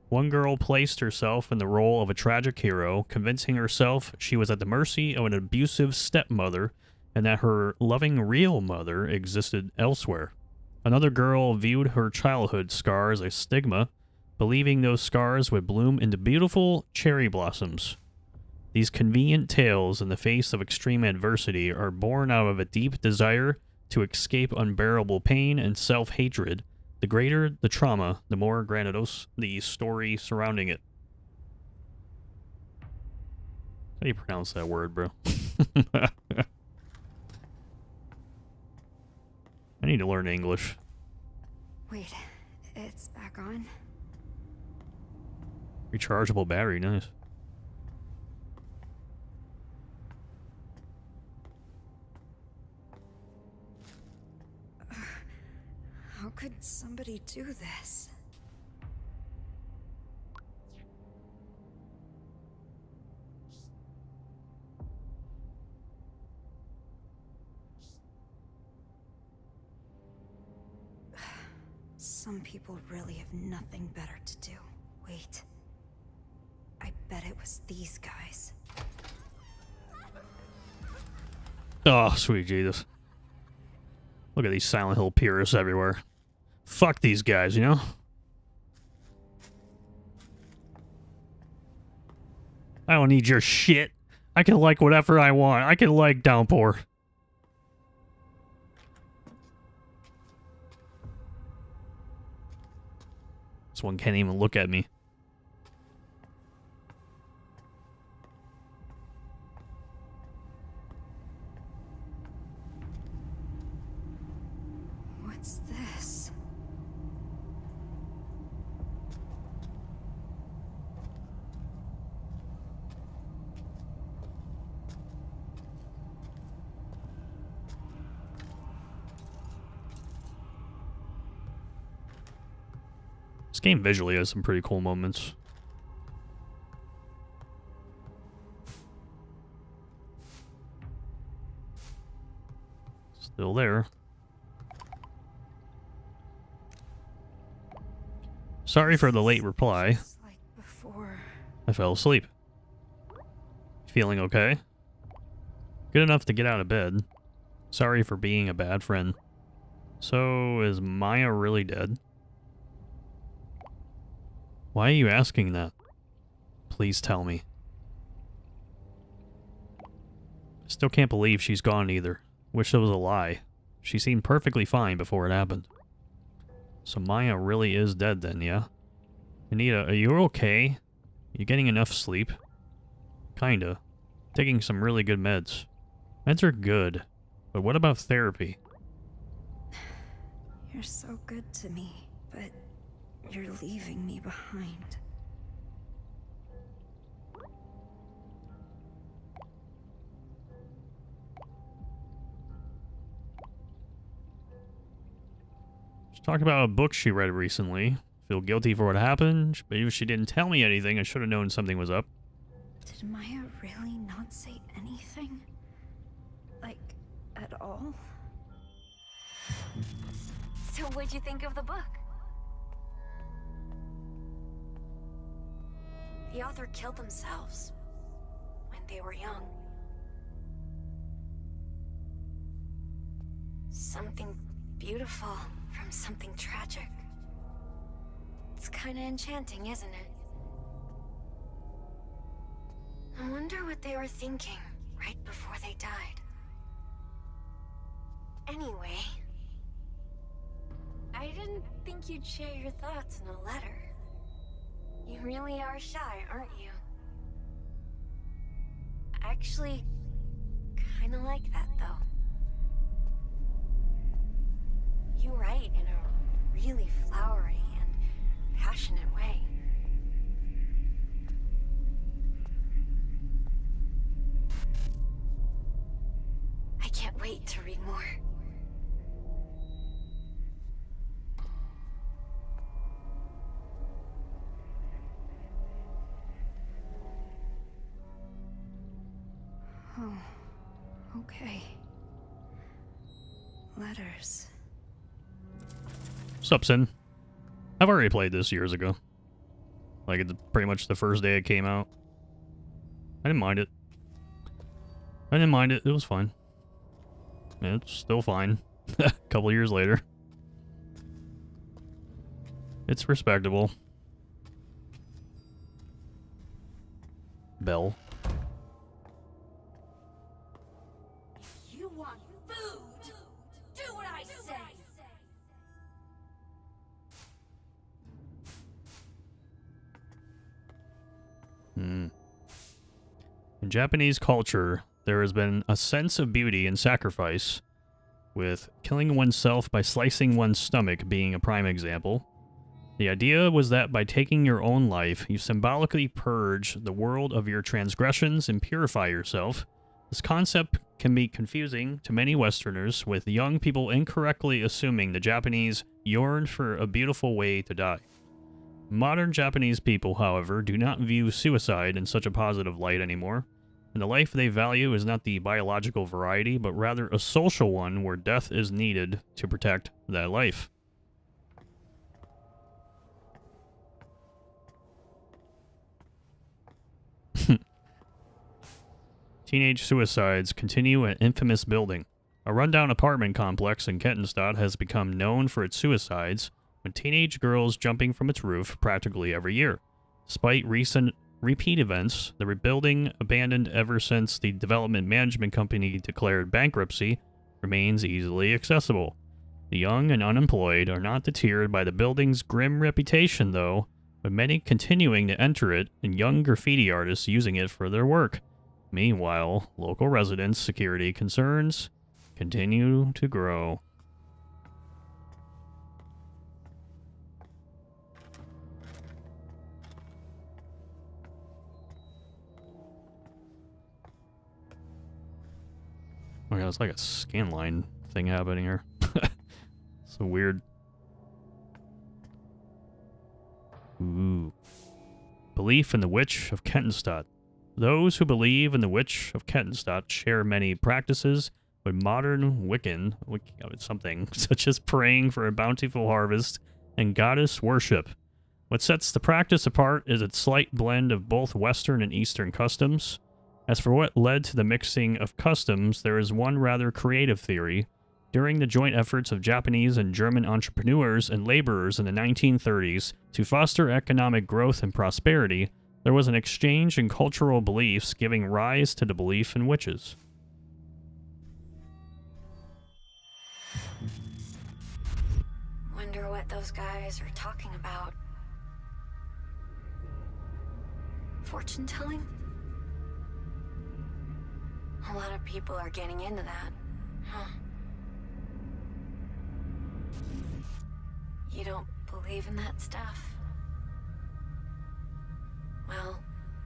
One girl placed herself in the role of a tragic hero, convincing herself she was at the mercy of an abusive stepmother and that her loving real mother existed elsewhere. Another girl viewed her childhood scars as stigma, believing those scars would bloom into beautiful cherry blossoms. These convenient tales in the face of extreme adversity are born out of a deep desire to escape unbearable pain and self-hatred. The greater the trauma, the more grandiose the story surrounding it. How do you pronounce that word, bro? I need to learn English. Wait, it's back on? Rechargeable battery, nice. How could somebody do this? Some people really have nothing better to do. Wait. I bet it was these guys. Oh, sweet Jesus. Look at these Silent Hill purists everywhere. Fuck these guys, you know? I don't need your shit. I can like whatever I want. I can like Downpour. This one can't even look at me. What's this? This game visually has some pretty cool moments. Still there. Sorry for the late reply. Just like before. I fell asleep. Feeling okay? Good enough to get out of bed. Sorry for being a bad friend. So, is Maya really dead? Why are you asking that? Please tell me. Still can't believe she's gone either. Wish it was a lie. She seemed perfectly fine before it happened. So Maya really is dead then, yeah? Anita, are you okay? You getting enough sleep? Kinda. Taking some really good meds. Meds are good. But what about therapy? You're so good to me, but you're leaving me behind. She talked about a book she read recently. Feel guilty for what happened. Maybe she didn't tell me anything. I should have known something was up. Did Maya really not say anything? Like, at all? So what'd you think of the book? The author killed themselves when they were young. Something beautiful from something tragic. It's kind of enchanting, isn't it? I wonder what they were thinking right before they died. Anyway, I didn't think you'd share your thoughts in a letter. You really are shy, aren't you? I actually kind of like that, though. You write in a really flowery and passionate way. I can't wait to read more. Oh, okay. Letters. Sup, Sin? I've already played this years ago. Like, pretty much the first day it came out. I didn't mind it. It was fine. Yeah, it's still fine. A couple years later. It's respectable. Bell. You want food? Do what I say! In Japanese culture, there has been a sense of beauty in sacrifice, with killing oneself by slicing one's stomach being a prime example. The idea was that by taking your own life, you symbolically purge the world of your transgressions and purify yourself. This concept can be confusing to many Westerners, with young people incorrectly assuming the Japanese yearn for a beautiful way to die. Modern Japanese people, however, do not view suicide in such a positive light anymore, and the life they value is not the biological variety, but rather a social one where death is needed to protect that life. Teenage suicides continue at Infamous Building. A rundown apartment complex in Kettenstadt has become known for its suicides, with teenage girls jumping from its roof practically every year. Despite recent repeat events, the building, abandoned ever since the development management company declared bankruptcy, remains easily accessible. The young and unemployed are not deterred by the building's grim reputation, though, with many continuing to enter it and young graffiti artists using it for their work. Meanwhile, local residents' security concerns continue to grow. Oh yeah, it's like a scanline thing happening here. So weird. Ooh. Belief in the Witch of Kettenstadt. Those who believe in the Witch of Kettenstadt share many practices with modern Wiccan, something such as praying for a bountiful harvest and goddess worship. What sets the practice apart is its slight blend of both Western and Eastern customs. As for what led to the mixing of customs, there is one rather creative theory. During the joint efforts of Japanese and German entrepreneurs and laborers in the 1930s to foster economic growth and prosperity, there was an exchange in cultural beliefs giving rise to the belief in witches. Wonder what those guys are talking about. Fortune telling? A lot of people are getting into that, huh? You don't believe in that stuff? Well,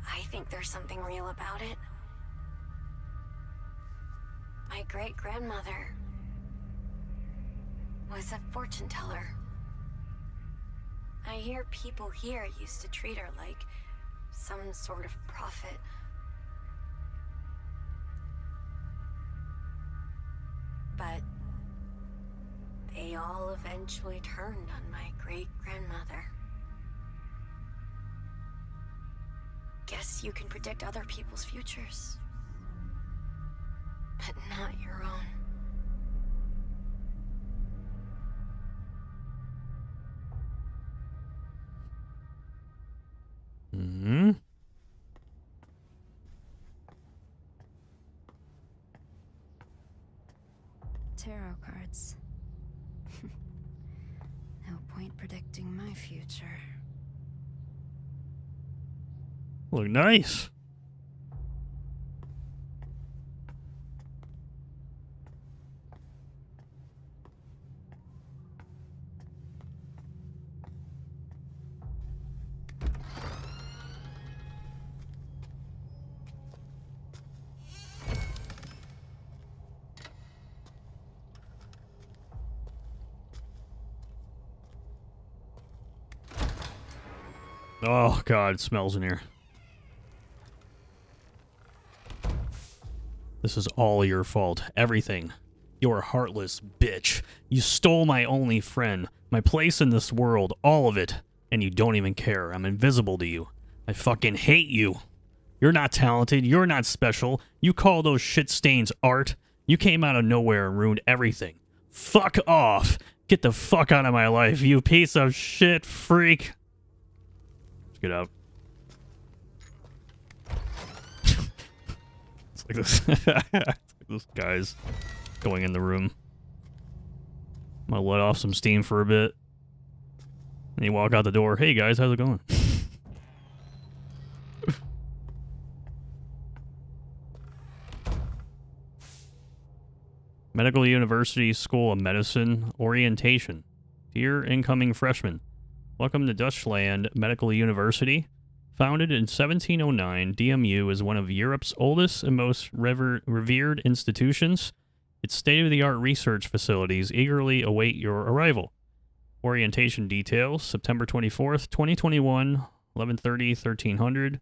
I think there's something real about it. My great-grandmother was a fortune teller. I hear people here used to treat her like some sort of prophet. But they all eventually turned on my great-grandmother. Guess you can predict other people's futures, but not your own. Mm-hmm. Tarot cards. No point predicting my future. Look nice. Oh god, it smells in here. This is all your fault. Everything. You're a heartless bitch. You stole my only friend, my place in this world, all of it. And you don't even care. I'm invisible to you. I fucking hate you. You're not talented. You're not special. You call those shit stains art. You came out of nowhere and ruined everything. Fuck off. Get the fuck out of my life, you piece of shit freak. Let's get out. It's like this. It's like this guy's going in the room. I'm gonna let off some steam for a bit. And you walk out the door. Hey guys, how's it going? Medical University School of Medicine Orientation. Dear incoming freshmen, welcome to Dutchland Medical University. Founded in 1709, DMU is one of Europe's oldest and most revered institutions. Its state-of-the-art research facilities eagerly await your arrival. Orientation details, September 24th, 2021, 11:30, 1300.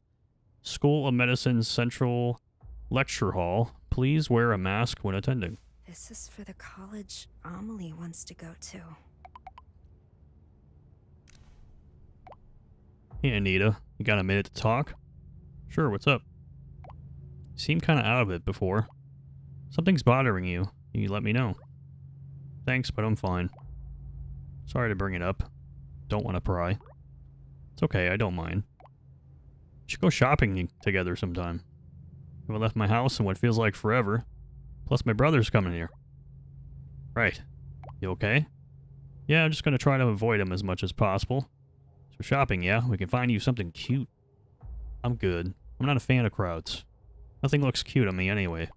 School of Medicine Central Lecture Hall. Please wear a mask when attending. This is for the college Amelie wants to go to. Hey, Anita. You got a minute to talk? Sure, what's up? You seemed kind of out of it before. Something's bothering you. You let me know. Thanks, but I'm fine. Sorry to bring it up. Don't want to pry. It's okay, I don't mind. We should go shopping together sometime. I haven't left my house in what feels like forever. Plus, my brother's coming here. Right. You okay? Yeah, I'm just gonna try to avoid him as much as possible. So shopping, yeah? We can find you something cute. I'm good. I'm not a fan of crowds. Nothing looks cute on me anyway.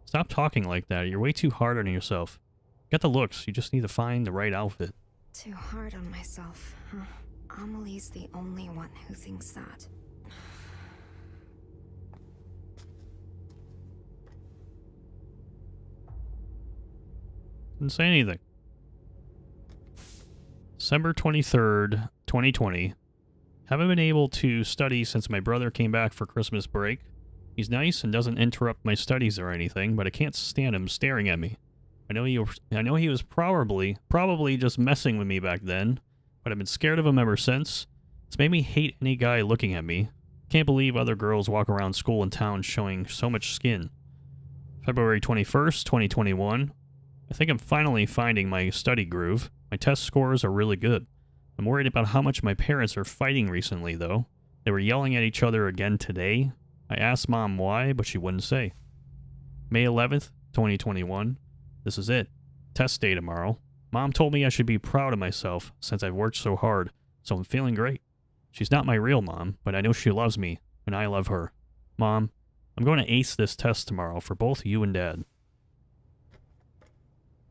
Stop talking like that. You're way too hard on yourself. Get the looks. You just need to find the right outfit. Too hard on myself, huh? Amelie's the only one who thinks that. Didn't say anything. December 23rd, 2020. Haven't been able to study since my brother came back for Christmas break. He's nice and doesn't interrupt my studies or anything, but I can't stand him staring at me. I know he was probably just messing with me back then, but I've been scared of him ever since. It's made me hate any guy looking at me. Can't believe other girls walk around school and town showing so much skin. February 21st, 2021. I think I'm finally finding my study groove. My test scores are really good. I'm worried about how much my parents are fighting recently, though. They were yelling at each other again today. I asked Mom why, but she wouldn't say. May 11th, 2021. This is it. Test day tomorrow. Mom told me I should be proud of myself since I've worked so hard, so I'm feeling great. She's not my real mom, but I know she loves me, and I love her. Mom, I'm going to ace this test tomorrow for both you and Dad.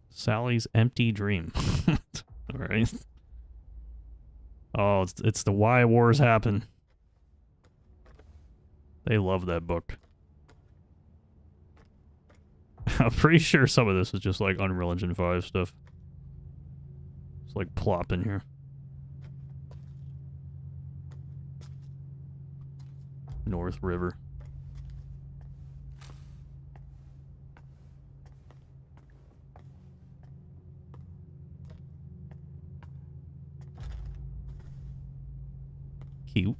Sally's empty dream. Alright. Oh, it's the Why Wars Happen. They love that book. I'm pretty sure some of this is just like Unreal Engine 5 stuff. It's like plopped in here. North River. Cute.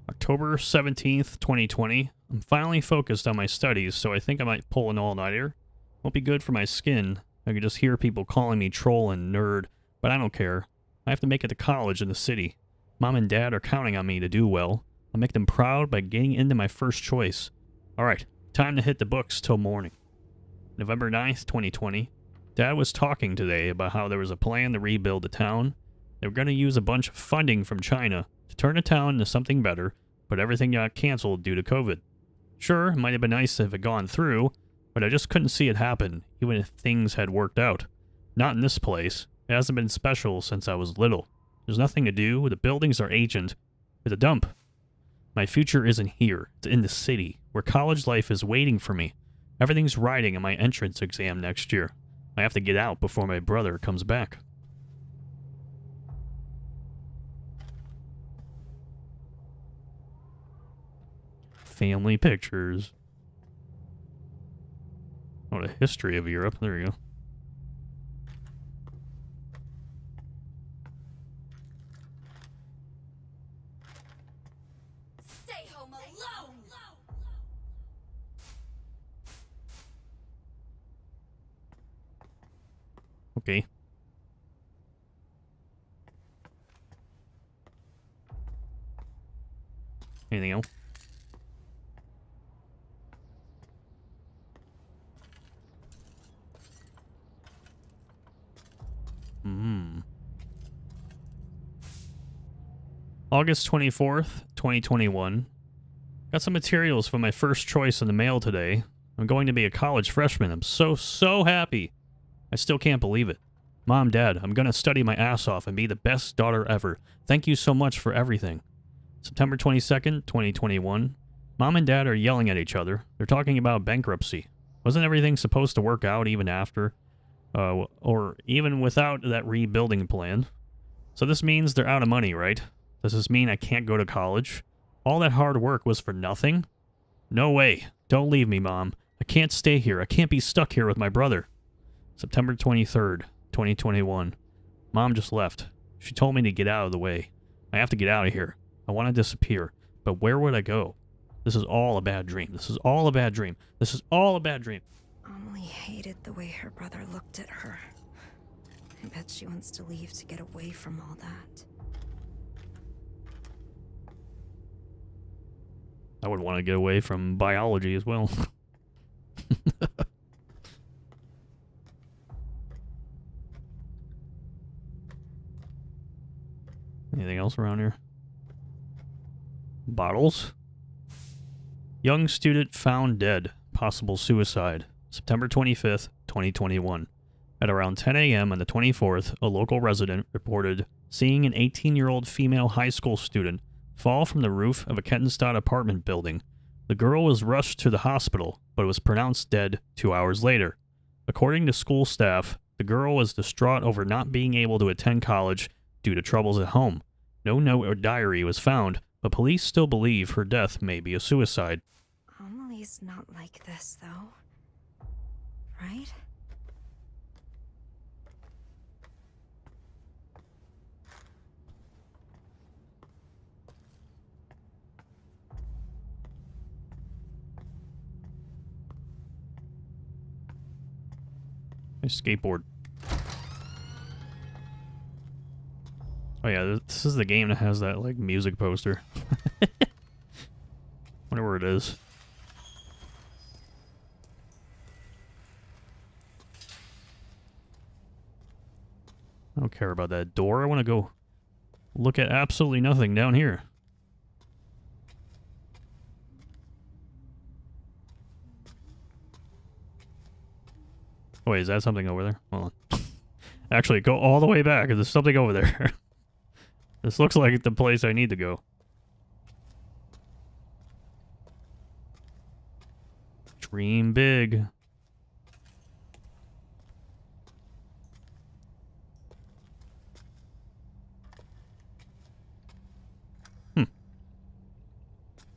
October 17th, 2020. I'm finally focused on my studies, so I think I might pull an all-nighter. Won't be good for my skin. I can just hear people calling me troll and nerd, but I don't care. I have to make it to college in the city. Mom and Dad are counting on me to do well. I'll make them proud by getting into my first choice. Alright, time to hit the books till morning. November 9th, 2020. Dad was talking today about how there was a plan to rebuild the town. They were going to use a bunch of funding from China to turn the town into something better, but everything got canceled due to COVID. Sure, it might have been nice if it gone through, but I just couldn't see it happen, even if things had worked out. Not in this place. It hasn't been special since I was little. There's nothing to do. The buildings are ancient. It's a dump. My future isn't here. It's in the city, where college life is waiting for me. Everything's riding on my entrance exam next year. I have to get out before my brother comes back. Family pictures. Oh, the history of Europe. There you go. Stay home alone! Okay. Anything else? August 24th, 2021. Got some materials for my first choice in the mail today. I'm going to be a college freshman. I'm so happy. I still can't believe it. Mom, Dad, I'm going to study my ass off and be the best daughter ever. Thank you so much for everything. September 22nd, 2021. Mom and Dad are yelling at each other. They're talking about bankruptcy. Wasn't everything supposed to work out even after? Or even without that rebuilding plan? So this means they're out of money, right? Does this mean I can't go to college? All that hard work was for nothing? No way. Don't leave me, Mom. I can't stay here. I can't be stuck here with my brother. September 23rd, 2021. Mom just left. She told me to get out of the way. I have to get out of here. I want to disappear. But where would I go? This is all a bad dream. This is all a bad dream. This is all a bad dream. Amelie hated the way her brother looked at her. I bet she wants to leave to get away from all that. I would want to get away from biology as well. else around here? Bottles. Young student found dead. Possible suicide. September 25th, 2021. At around 10 a.m. on the 24th, a local resident reported seeing an 18-year-old female high school student fall from the roof of a Kettenstadt apartment building. The girl was rushed to the hospital, but was pronounced dead 2 hours later. According to school staff, the girl was distraught over not being able to attend college due to troubles at home. No note or diary was found, but police still believe her death may be a suicide. Amelie's not like this, though. Right? My skateboard. Oh yeah, this is the game that has that, like, music poster. Wonder where it is. I don't care about that door. I want to go look at absolutely nothing down here. Wait, is that something over there? Hold on. Actually, go all the way back. There's something over there. This looks like the place I need to go. Dream big.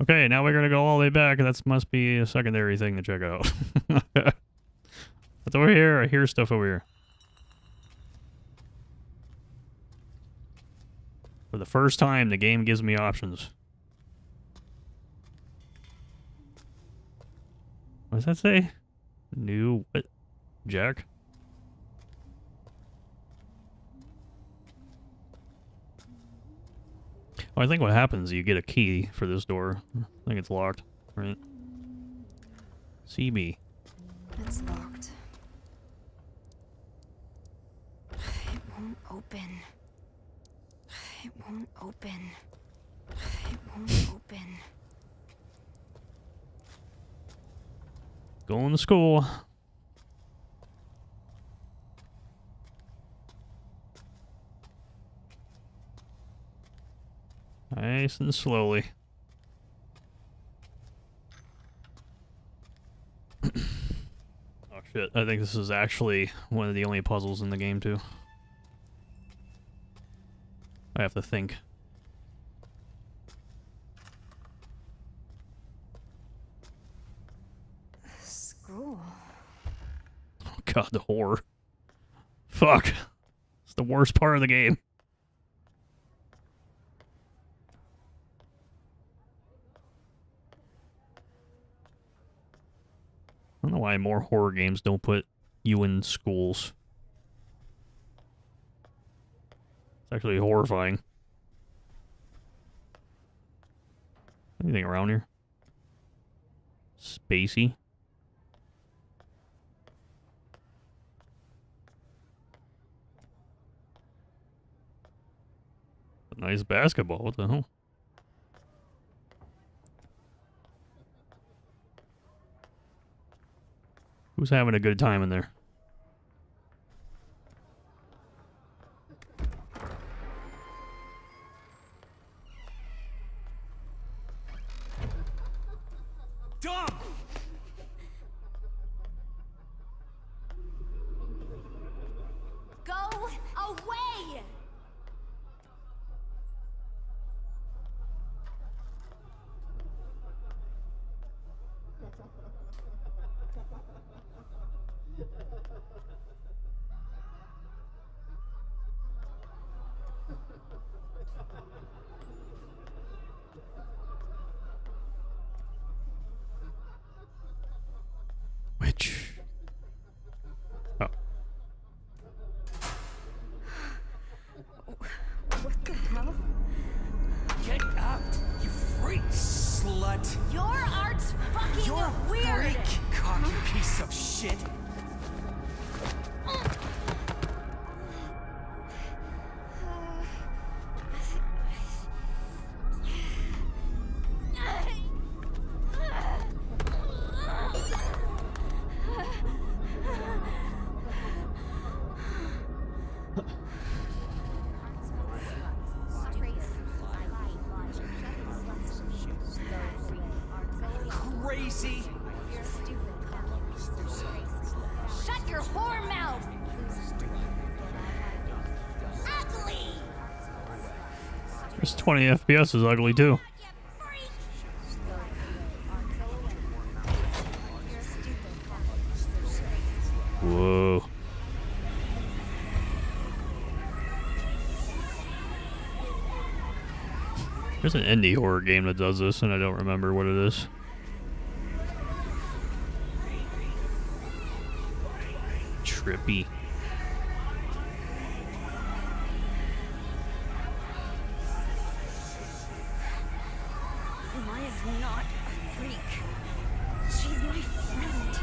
Okay, now we're gonna go all the way back. That must be a secondary thing to check out. What's over here? I hear stuff over here. For the first time, the game gives me options. What does that say? New what? Jack? Oh, I think what happens, you get a key for this door. I think it's locked, right? CB. It's locked. It won't open. It won't open. It won't open. Going to school. Nice and slowly. Oh shit, I think this is actually one of the only puzzles in the game too. I have to think. School. Oh god, the horror. Fuck. It's the worst part of the game. I don't know why more horror games don't put you in schools. It's actually horrifying. Anything around here? Spacey. A nice basketball. What the hell? Who's having a good time in there? Dumb! Go away! Which? Oh. What the hell? Get out, you freak slut! Your art's fucking You're a weird! freak, cocky piece of shit! crazy? Shut your whore mouth! Ugly! This 20 FPS is ugly too. You freak! Whoa. There's an indie horror game that does this, and I don't remember what it is. Trippy. Maya's not a freak. She's my friend.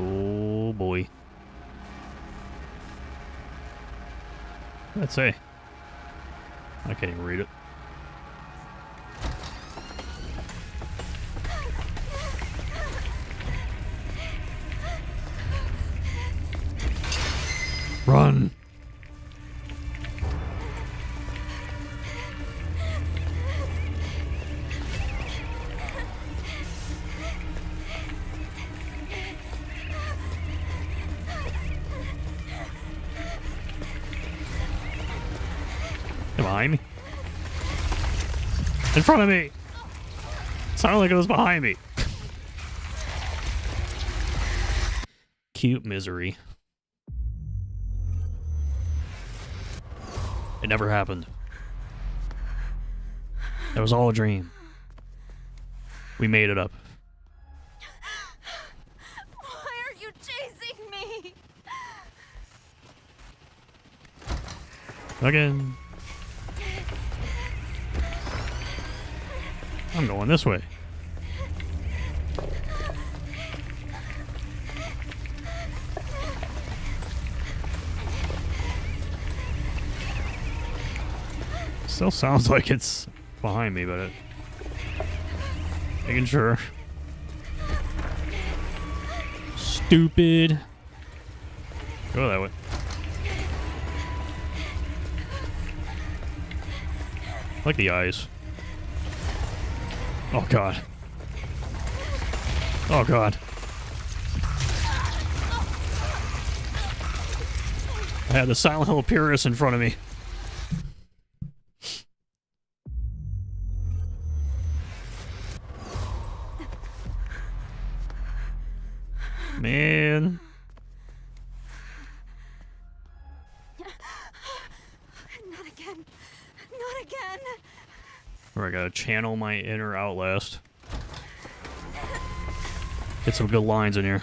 Oh boy. Let's say. I can't even read it. Run! Behind me? In front of me! It sounded like it was behind me. Cute misery. It never happened. It was all a dream. We made it up. Why are you chasing me? Again. I'm going this way. Still sounds like it's behind me, but making sure. Stupid. Go that way. I like the eyes. Oh god. Oh god. I had the Silent Hill purist in front of me. Man. Not again. Not again. Or I gotta channel my inner Outlast. Get some good lines in here.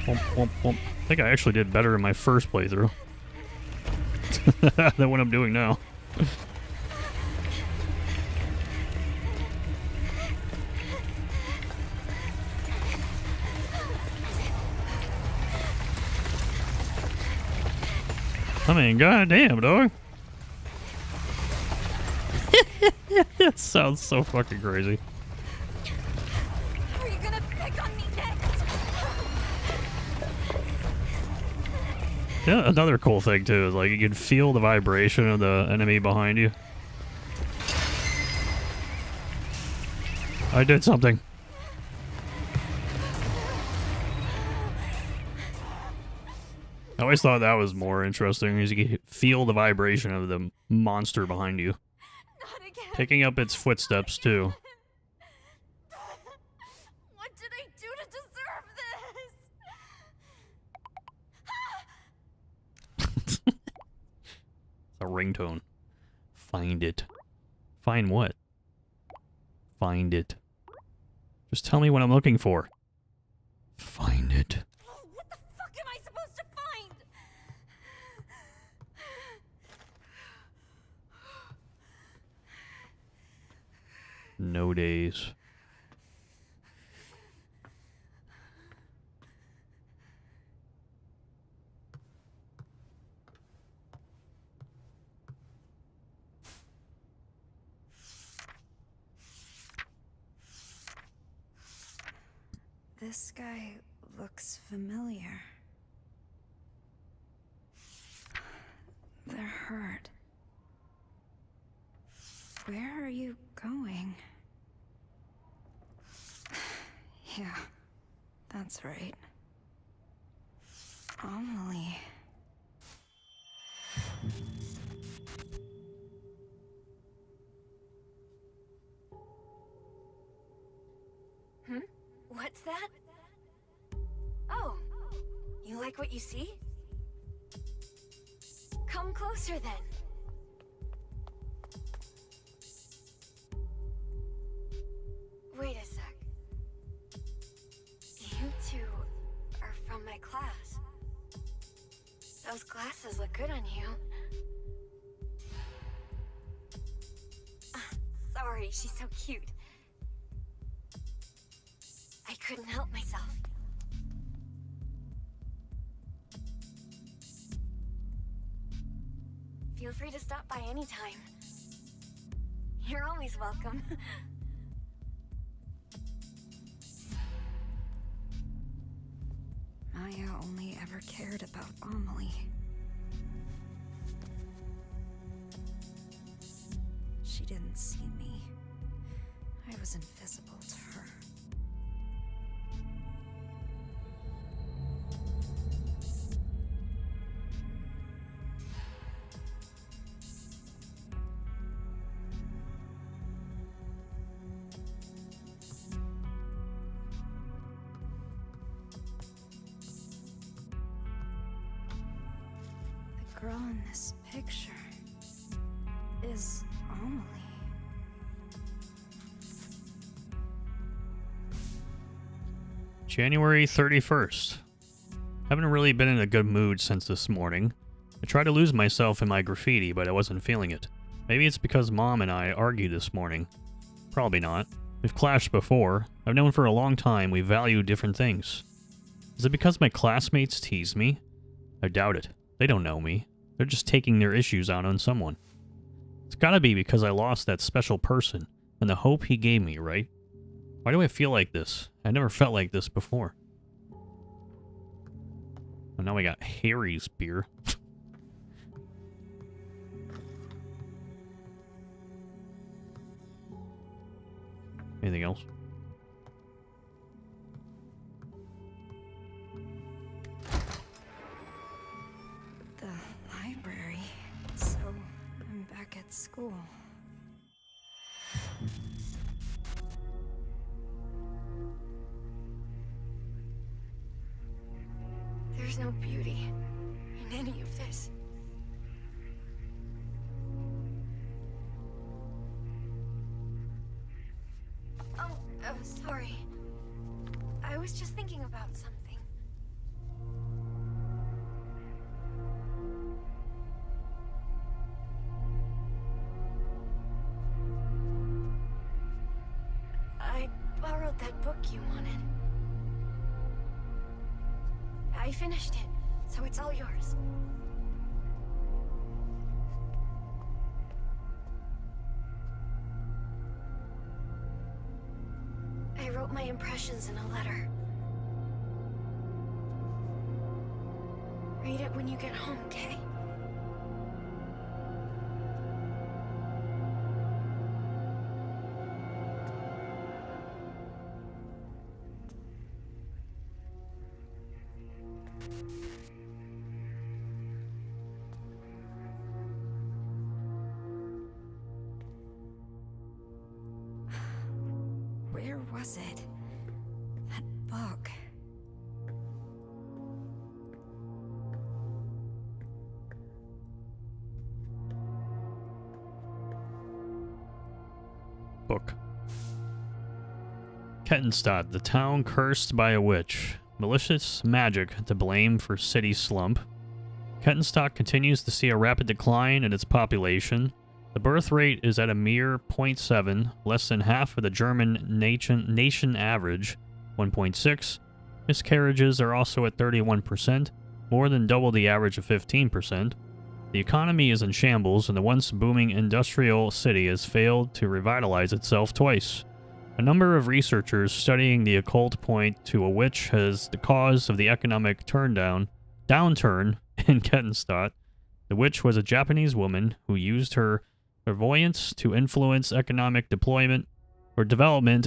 Womp, womp, womp. I think I actually did better in my first playthrough than what I'm doing now. I mean, goddamn, dog. That sounds so fucking crazy. Are you gonna pick on me next? Yeah, another cool thing too is like you can feel the vibration of the enemy behind you. I did something. I always thought that was more interesting, is you can feel the vibration of the monster behind you. Not again. Picking up its footsteps, too. What did I do to deserve this? A ringtone. Find it. Find what? Find it. Just tell me what I'm looking for. Find it. What the fuck am I supposed to find? No days. This guy looks familiar. They're hurt. Where are you going? Yeah, that's right. Amelie. What's that? Oh, you like what you see? Come closer then. Wait a sec. You two are from my class. Those glasses look good on you. Sorry, she's so cute. I couldn't help myself. Feel free to stop by anytime. You're always welcome. Maya only ever cared about Amelie. She didn't see me. I was invisible to her. The girl in this picture is Amelie. January 31st. Haven't really been in a good mood since this morning. I tried to lose myself in my graffiti, but I wasn't feeling it. Maybe it's because Mom and I argued this morning. Probably not. We've clashed before. I've known for a long time we value different things. Is it because my classmates tease me? I doubt it. They don't know me. They're just taking their issues out on someone. It's gotta be because I lost that special person and the hope he gave me, right? Why do I feel like this? I never felt like this before. Well, now we got Harry's beer. Anything else? The library. So I'm back at school. There's no beauty in any of this. Oh, sorry. I was just thinking about something. I borrowed that book you wanted. I finished it, so it's all yours. I wrote my impressions in a letter. Read it when you get home, okay? Where was it? That book. Book. Kettenstadt, the town cursed by a witch. Malicious magic to blame for city slump. Kettenstadt continues to see a rapid decline in its population. The birth rate is at a mere 0.7, less than half of the German nation average, 1.6. Miscarriages are also at 31%, more than double the average of 15%. The economy is in shambles, and the once booming industrial city has failed to revitalize itself twice. A number of researchers studying the occult point to a witch as the cause of the economic downturn in Kettenstadt. The witch was a Japanese woman who used her clairvoyance to influence economic development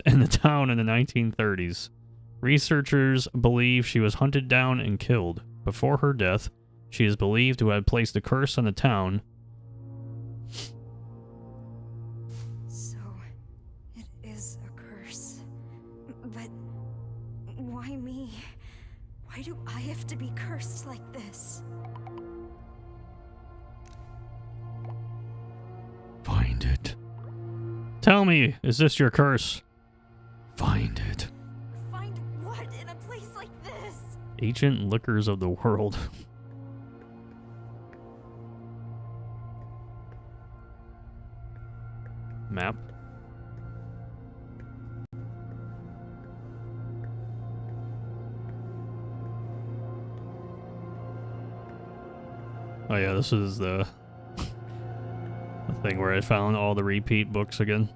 in the town in the 1930s. Researchers believe she was hunted down and killed. Before her death, she is believed to have placed a curse on the town. So, it is a curse. But why me? Why do I have to be cursed like this? Find it. Tell me, is this your curse? Find it. Find what in a place like this? Ancient liquors of the world. Map. Oh yeah, this is the thing where I found all the repeat books again.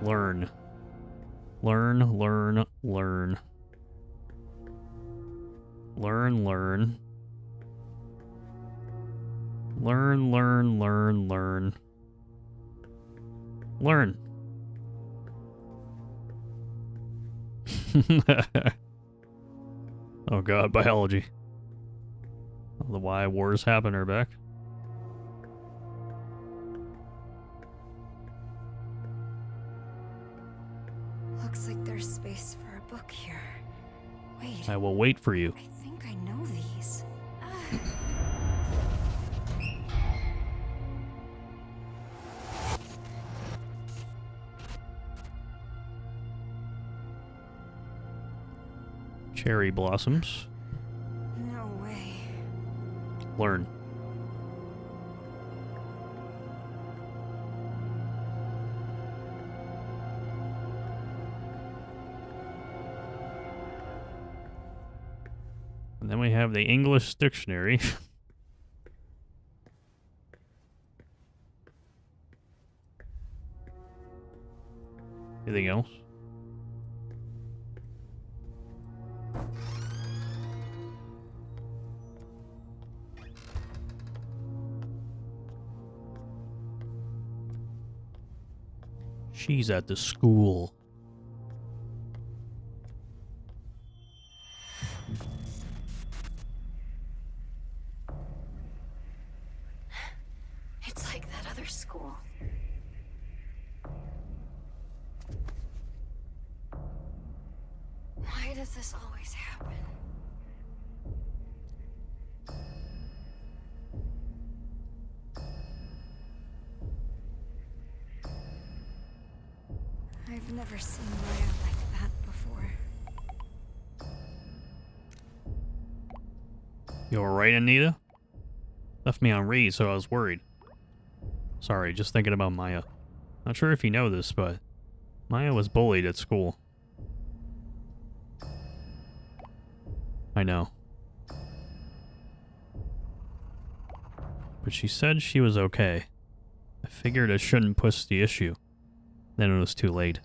Learn. Learn, learn, learn. Learn, learn. Learn, learn, learn, learn. Learn. Oh god, biology. The why wars happen are back. Looks like there's space for a book here. Wait, I will wait for you. I think I know these. Cherry blossoms. No way. Learn. And then we have the English dictionary. Anything else? She's at the school. It's like that other school. Why does this always happen? I've never seen Maya like that before. You alright, Anita? Left me on read, so I was worried. Sorry, just thinking about Maya. Not sure if you know this, but Maya was bullied at school. I know. But she said she was okay. I figured I shouldn't push the issue. Then it was too late.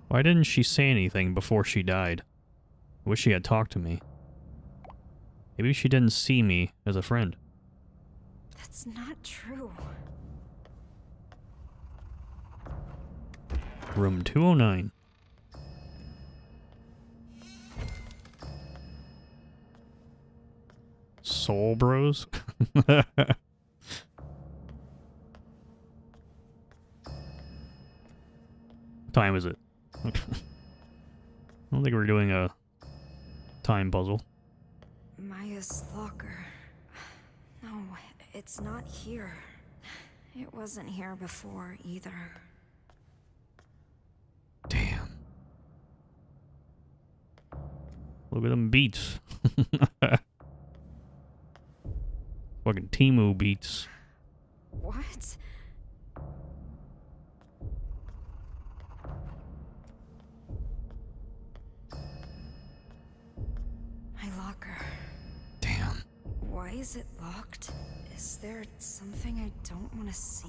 Why didn't she say anything before she died? I wish she had talked to me. Maybe she didn't see me as a friend. That's not true. Room 209. Soul Bros? Time is it? I don't think we're doing a time puzzle. Maya's locker. No, it's not here. It wasn't here before either. Damn. Look at them beats. Fucking Timu beats. What? My locker. Damn. Why is it locked? Is there something I don't want to see?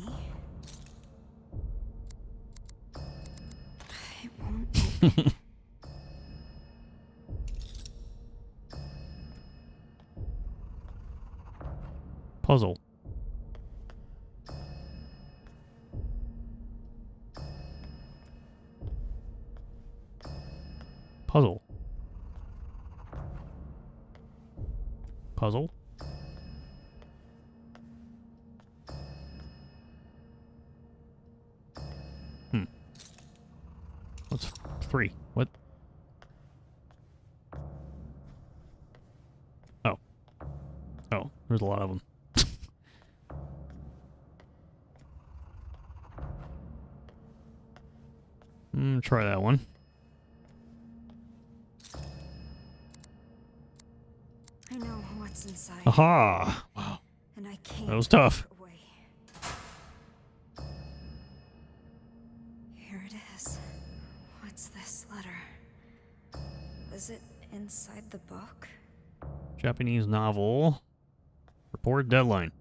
It won't open. Puzzle. Puzzle. Puzzle. What's 3? What? Oh. Oh, there's a lot of them. Try that one. I know what's inside. Aha! Wow. And I can't That was tough. look away. Here it is. What's this letter? Was it inside the book? Japanese novel. Report deadline.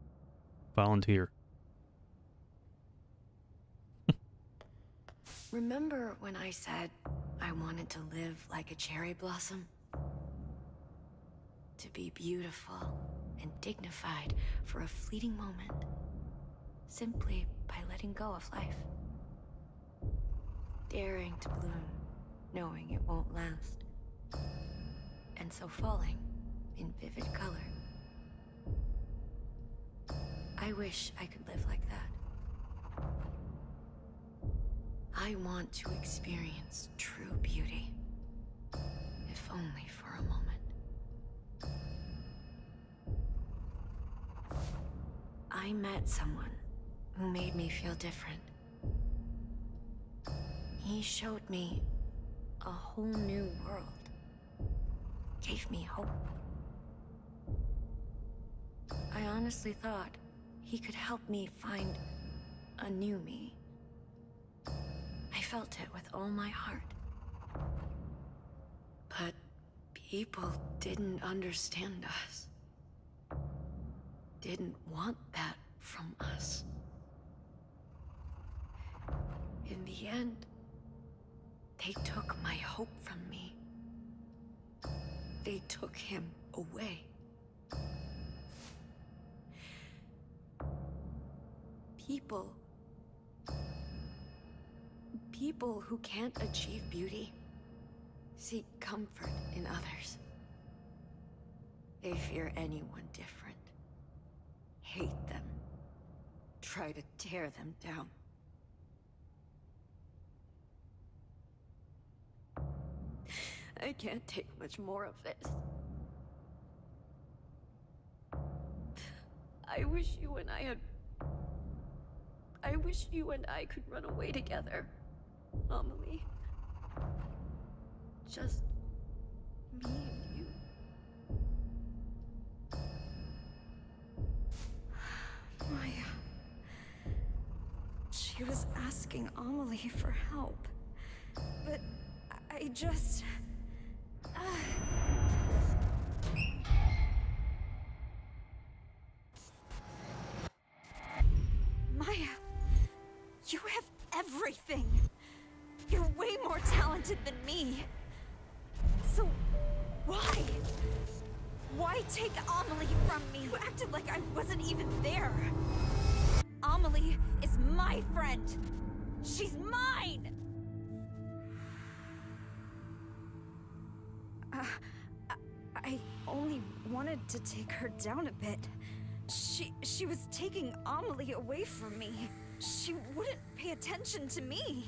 Volunteer. Remember when I said I wanted to live like a cherry blossom? To be beautiful and dignified for a fleeting moment, simply by letting go of life. Daring to bloom, knowing it won't last. And so falling in vivid color. I wish I could live like that. I want to experience true beauty, if only for a moment. I met someone who made me feel different. He showed me a whole new world, gave me hope. I honestly thought he could help me find a new me. I felt it with all my heart. But people didn't understand us. Didn't want that from us. In the end, they took my hope from me. They took him away. People who can't achieve beauty seek comfort in others. They fear anyone different, hate them, try to tear them down. I can't take much more of this. I wish you and I could run away together, Amelie. Just me and you. Maya. She was asking Amelie for help. But I just... Maya, you have everything. You're way more talented than me. So, why? Why take Amelie from me? You acted like I wasn't even there. Amelie is my friend. She's mine! I only wanted to take her down a bit. She was taking Amelie away from me. She wouldn't pay attention to me.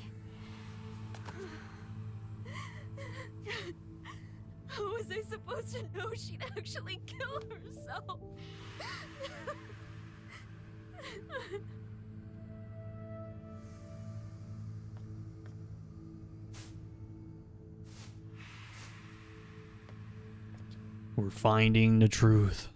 How was I supposed to know she'd actually kill herself? We're finding the truth.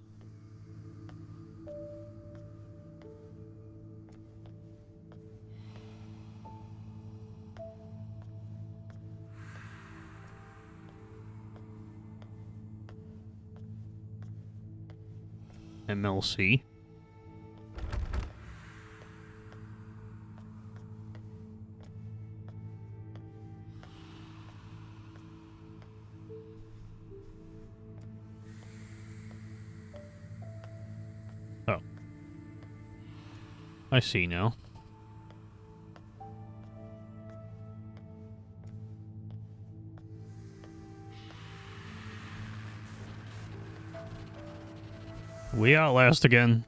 MLC. Oh. I see now. We outlast again.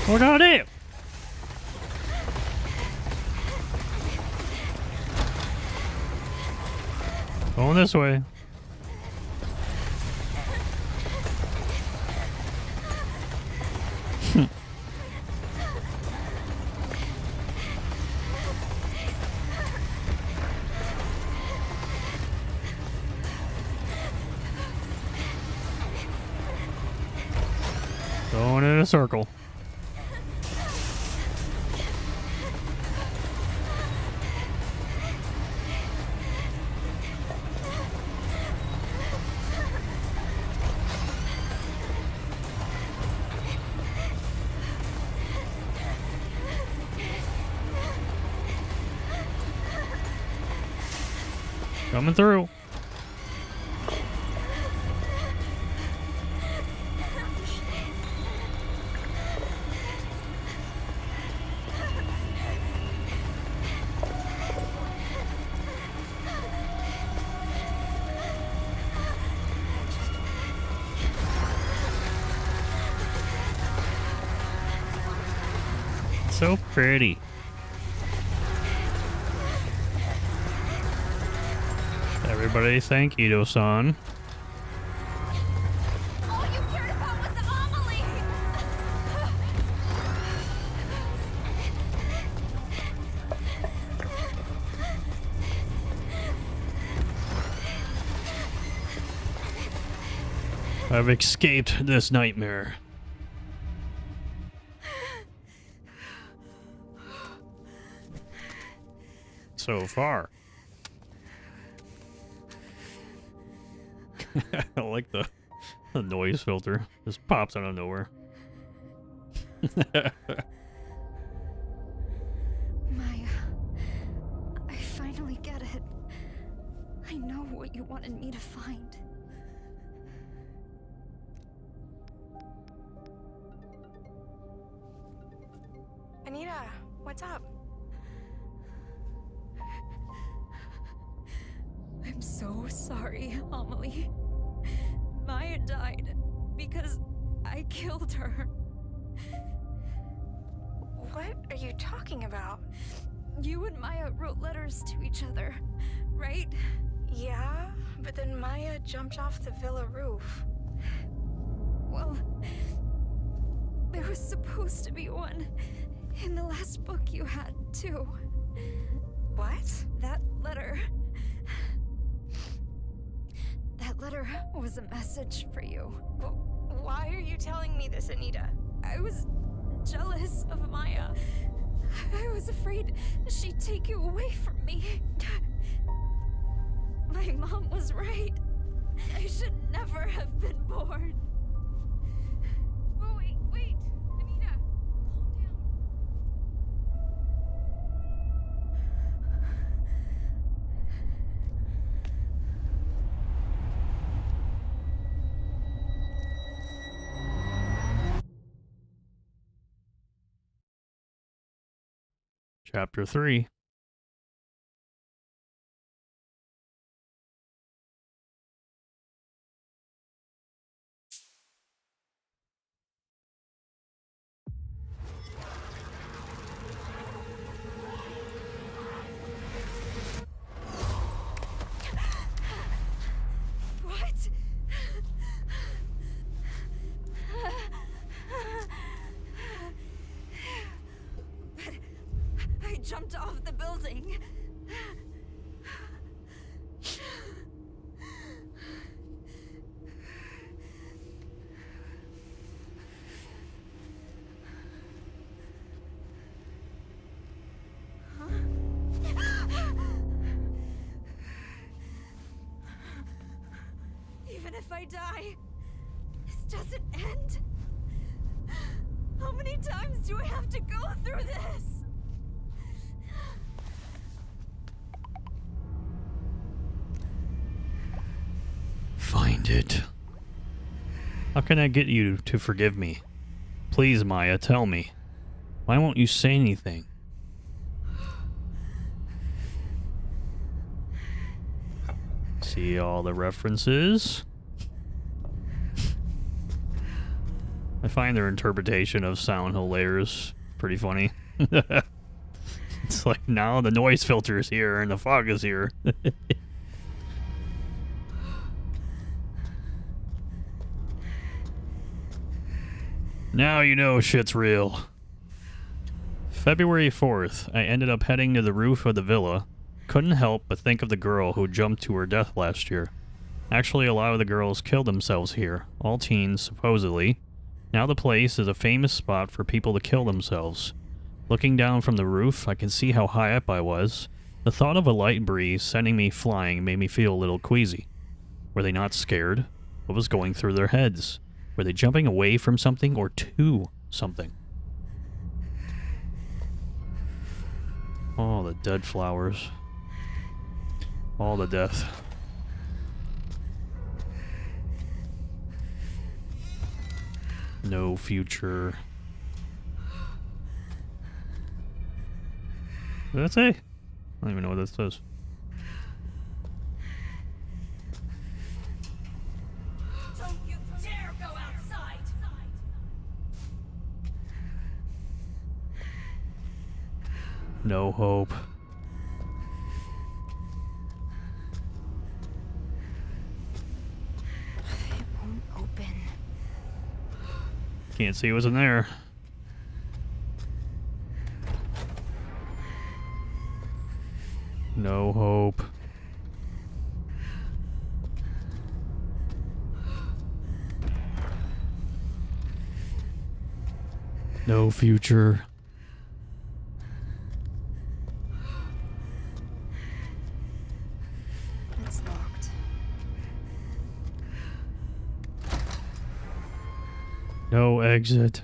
We're not it. Going this way. Going in a circle. Coming through. So pretty. Everybody thank Ito-san. All you cared about was Amelie! I've escaped this nightmare. So far. I like the noise filter. Just pops out of nowhere. Maya, I finally get it. I know what you wanted me to find. Anita, what's up? I'm so sorry, Amelie. Maya died because I killed her. What are you talking about? You and Maya wrote letters to each other, right? Yeah, but then Maya jumped off the villa roof. Well, there was supposed to be one in the last book you had, too. What? That letter was a message for you. Why are you telling me this, Anita? I was jealous of Maya. I was afraid she'd take you away from me. My mom was right. I should never have been born. Oh, wait, Anita, calm down. Chapter 3. even if I die, this doesn't end. How many times do I have to go through this? Find it. How can I get you to forgive me? Please, Maya, tell me. Why won't you say anything? See all the references? I find their interpretation of Silent Hill layers pretty funny. It's like, now the noise filter is here and the fog is here. Now you know shit's real. February 4th, I ended up heading to the roof of the villa. Couldn't help but think of the girl who jumped to her death last year. Actually, a lot of the girls killed themselves here, all teens, supposedly. Now the place is a famous spot for people to kill themselves. Looking down from the roof, I can see how high up I was. The thought of a light breeze sending me flying made me feel a little queasy. Were they not scared? What was going through their heads? Were they jumping away from something or to something? Oh, the dead flowers. All the death. No future. What did that say? I don't even know what that says. Don't you dare go outside! No hope. It won't open. Can't see what's in there. No hope. No future. It's locked. No exit.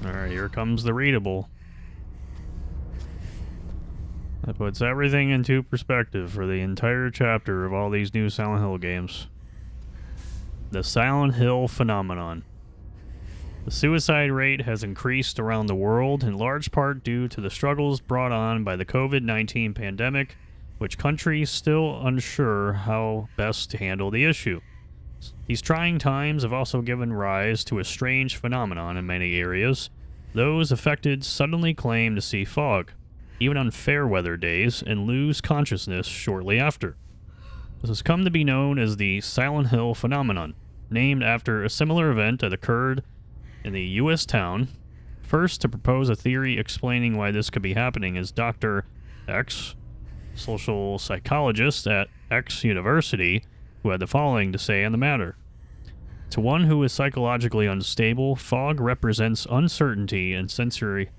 Alright, here comes the readable. That puts everything into perspective for the entire chapter of all these new Silent Hill games. The Silent Hill phenomenon. The suicide rate has increased around the world in large part due to the struggles brought on by the COVID-19 pandemic, which countries still unsure how best to handle the issue. These trying times have also given rise to a strange phenomenon in many areas. Those affected suddenly claim to see fog, even on fair weather days, and lose consciousness shortly after. This has come to be known as the Silent Hill phenomenon, named after a similar event that occurred in the U.S. town. First to propose a theory explaining why this could be happening is Dr. X, social psychologist at X University, who had the following to say on the matter. To one who is psychologically unstable, fog represents uncertainty and sensory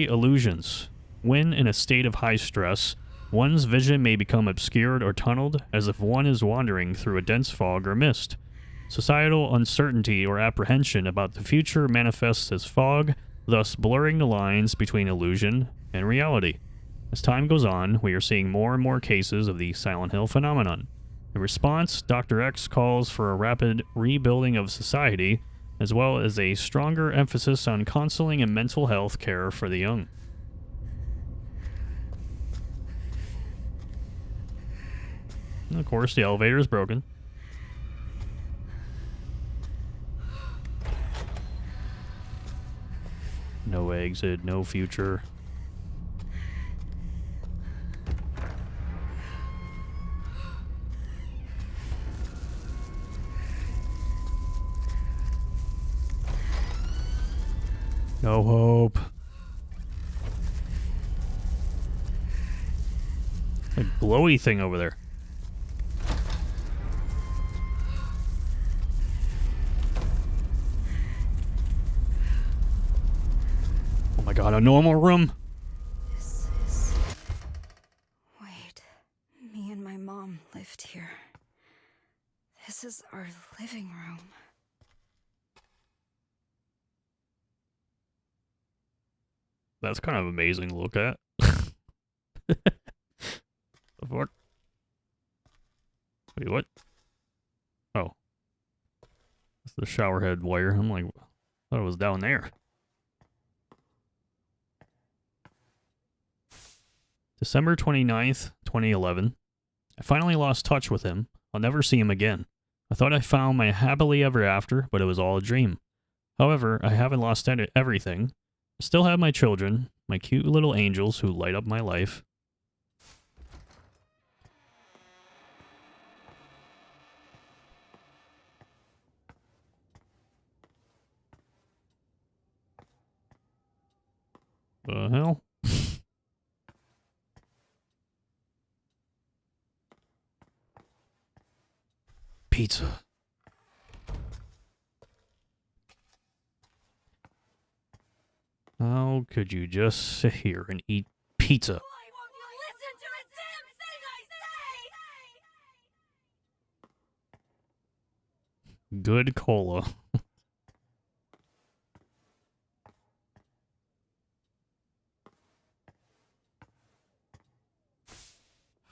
illusions. When in a state of high stress, one's vision may become obscured or tunneled, as if one is wandering through a dense fog or mist. Societal uncertainty or apprehension about the future manifests as fog, thus blurring the lines between illusion and reality. As time goes on, we are seeing more and more cases of the Silent Hill phenomenon. In response, Dr. X calls for a rapid rebuilding of society, as well as a stronger emphasis on counseling and mental health care for the young. And of course, the elevator is broken. No exit, no future. No hope. A glowy thing over there. Oh my god, a normal room? This is... Wait, me and my mom lived here. This is our living room. That's kind of amazing to look at. The fuck? Wait, what? Oh. That's the shower head wire. I'm like, I thought it was down there. December 29th, 2011. I finally lost touch with him. I'll never see him again. I thought I found my happily ever after, but it was all a dream. However, I haven't lost everything. I still have my children, my cute little angels who light up my life. The hell? Pizza. How could you just sit here and eat pizza? Why won't you listen to a damn thing I say? Good cola.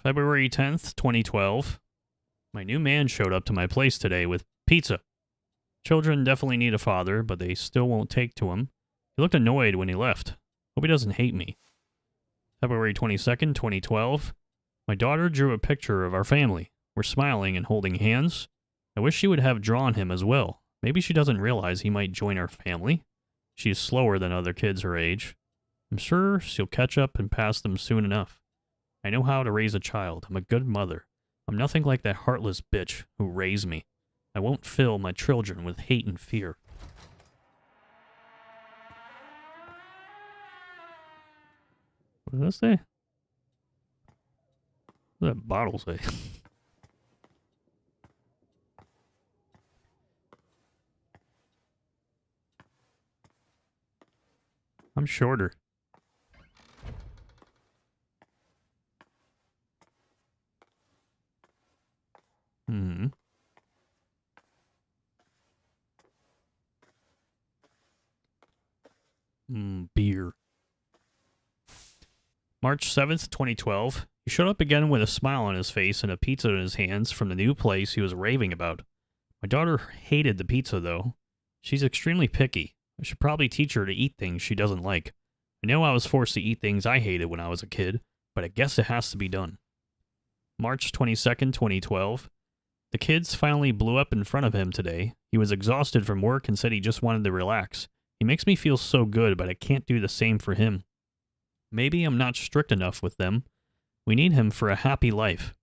February 10th, 2012. My new man showed up to my place today with pizza. Children definitely need a father, but they still won't take to him. He looked annoyed when he left. Hope he doesn't hate me. February 22nd, 2012. My daughter drew a picture of our family. We're smiling and holding hands. I wish she would have drawn him as well. Maybe she doesn't realize he might join our family. She's slower than other kids her age. I'm sure she'll catch up and pass them soon enough. I know how to raise a child. I'm a good mother. I'm nothing like that heartless bitch who raised me. I won't fill my children with hate and fear. What does that say? What does that bottle say? I'm shorter. Beer. March 7th, 2012. He showed up again with a smile on his face and a pizza in his hands from the new place he was raving about. My daughter hated the pizza, though. She's extremely picky. I should probably teach her to eat things she doesn't like. I know I was forced to eat things I hated when I was a kid, but I guess it has to be done. March 22nd, 2012. The kids finally blew up in front of him today. He was exhausted from work and said he just wanted to relax. He makes me feel so good, but I can't do the same for him. Maybe I'm not strict enough with them. We need him for a happy life.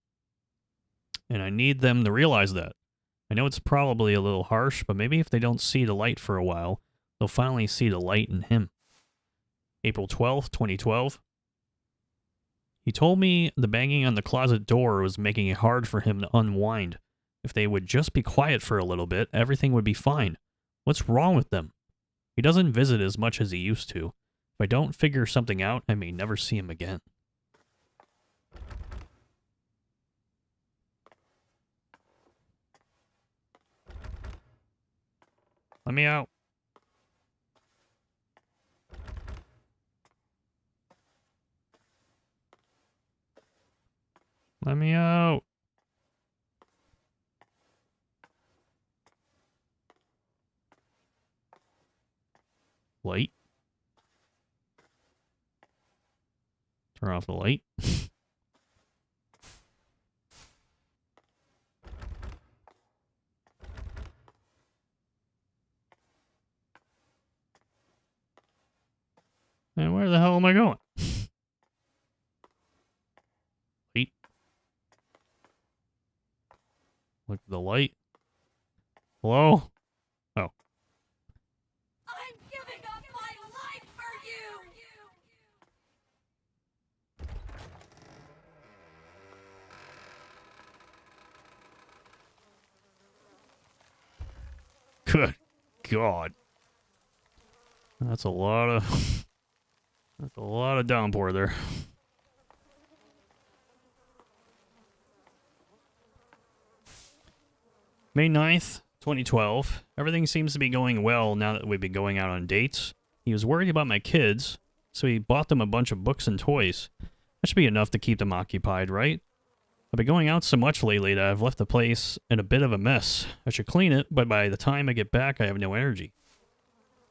And I need them to realize that. I know it's probably a little harsh, but maybe if they don't see the light for a while, they'll finally see the light in him. April 12th, 2012. He told me the banging on the closet door was making it hard for him to unwind. If they would just be quiet for a little bit, everything would be fine. What's wrong with them? He doesn't visit as much as he used to. If I don't figure something out, I may never see him again. Let me out. Let me out. Light. Turn off the light. And where the hell am I going? Light. Look at the light. Hello? Oh. I'm giving up my life for you! Good God. That's a lot of... That's a lot of downpour there. May 9th, 2012. Everything seems to be going well now that we've been going out on dates. He was worried about my kids, so he bought them a bunch of books and toys. That should be enough to keep them occupied, right? I've been going out so much lately that I've left the place in a bit of a mess. I should clean it, but by the time I get back, I have no energy.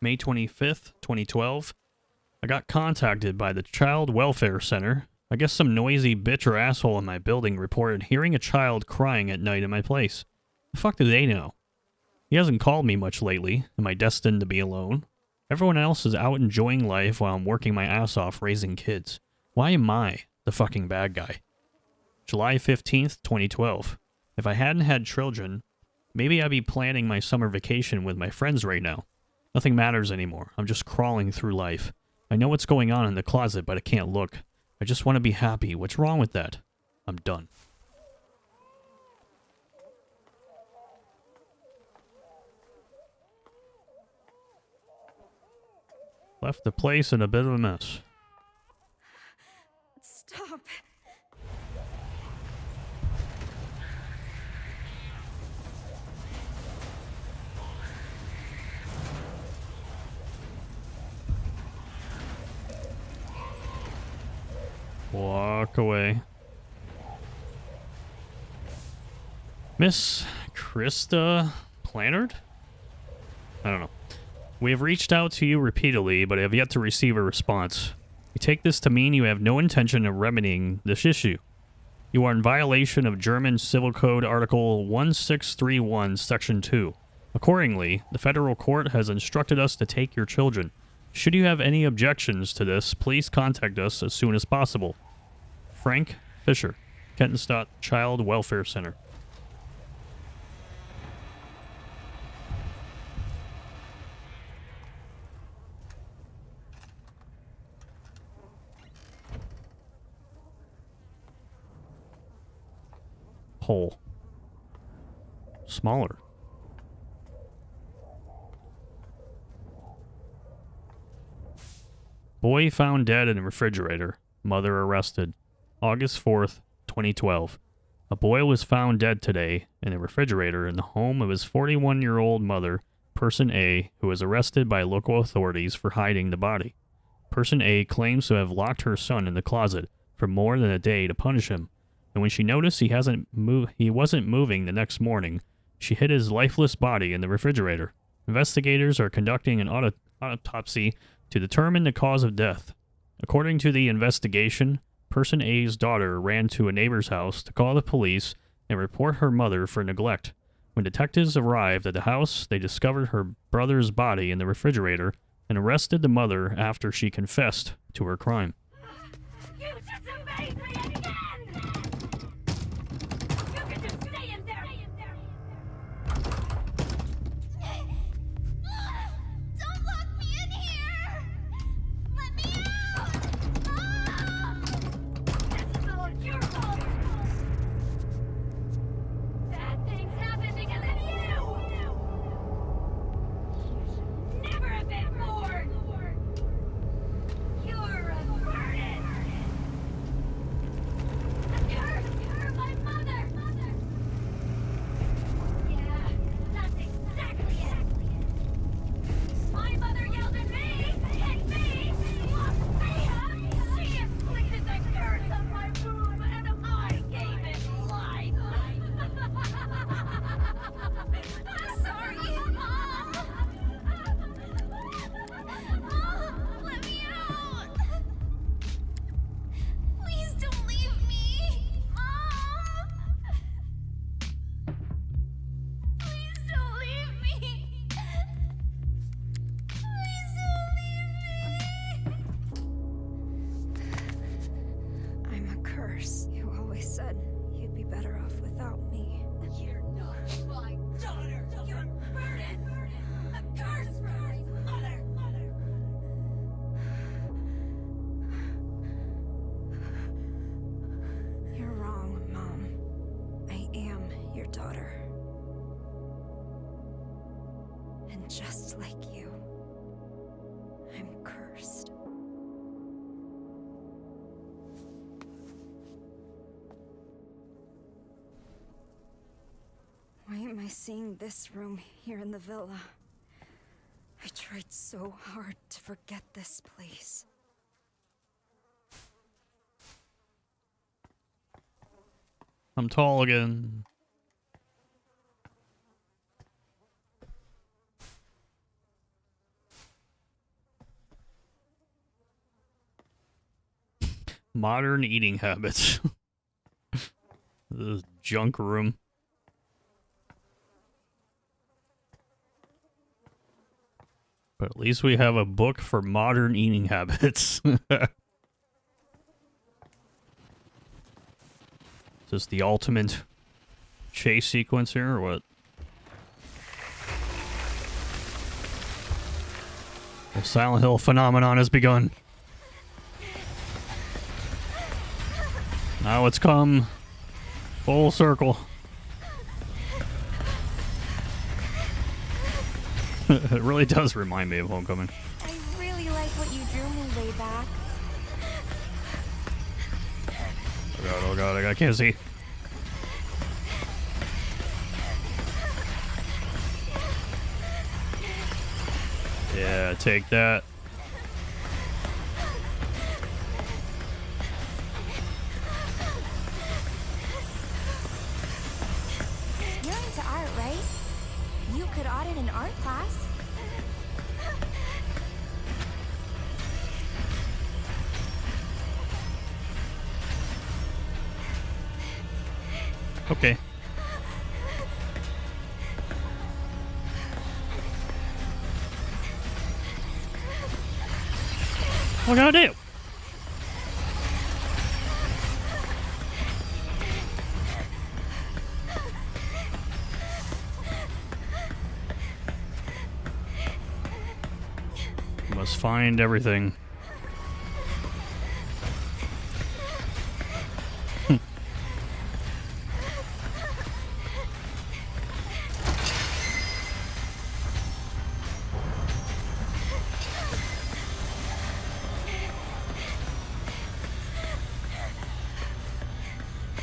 May 25th, 2012. I got contacted by the Child Welfare Center. I guess some noisy bitch or asshole in my building reported hearing a child crying at night in my place. The fuck do they know? He hasn't called me much lately. Am I destined to be alone? Everyone else is out enjoying life while I'm working my ass off raising kids. Why am I the fucking bad guy? July 15th, 2012. If I hadn't had children, maybe I'd be planning my summer vacation with my friends right now. Nothing matters anymore. I'm just crawling through life. I know what's going on in the closet, but I can't look. I just want to be happy. What's wrong with that? I'm done. Left the place in a bit of a mess. Stop. Walk away. Miss Krista Plannard? I don't know. We have reached out to you repeatedly, but have yet to receive a response. We take this to mean you have no intention of remedying this issue. You are in violation of German Civil Code Article 1631, Section 2. Accordingly, the federal court has instructed us to take your children. Should you have any objections to this, please contact us as soon as possible. Frank Fisher, Kentenstadt Child Welfare Center. Hole. Smaller. Boy found dead in a refrigerator. Mother arrested. August 4th, 2012. A boy was found dead today in a refrigerator in the home of his 41-year-old mother, Person A, who was arrested by local authorities for hiding the body. Person A claims to have locked her son in the closet for more than a day to punish him, and when she noticed he wasn't moving the next morning, she hid his lifeless body in the refrigerator. Investigators are conducting an autopsy to determine the cause of death. According to the investigation, Person A's daughter ran to a neighbor's house to call the police and report her mother for neglect. When detectives arrived at the house, they discovered her brother's body in the refrigerator and arrested the mother after she confessed to her crime. You disobeyed me again! You can just stay in there! Don't lock me in here! Let me out! This is all your fault! Bad things happen because of you! You should never have been born! You're a burden! A curse for my mother! Yeah, that's exactly it! My mother yelled at me, hit me, locked me up! She inflicted the curse on my womb, and I gave it life! I'm sorry, Mom! Mom, let me out! Please don't leave me! Mom! Please don't leave me! Please don't leave me! I'm a curse. You always said you'd be better off without me. You're not my daughter! You're a burden! A curse for my mother! You're wrong, Mom. I am your daughter. And just like you, I'm cursed. I seeing this room here in the villa? I tried so hard to forget this place. I'm tall again. Modern eating habits. This junk room. But at least we have a book for modern eating habits. Is this the ultimate chase sequence here, or what? The Silent Hill phenomenon has begun. Now it's come full circle. It really does remind me of Homecoming. I really like what you drew me way back. Oh god, I can't see. Yeah, take that. You're into art, right? You could audit an art class. Okay. What can I do? Must find everything.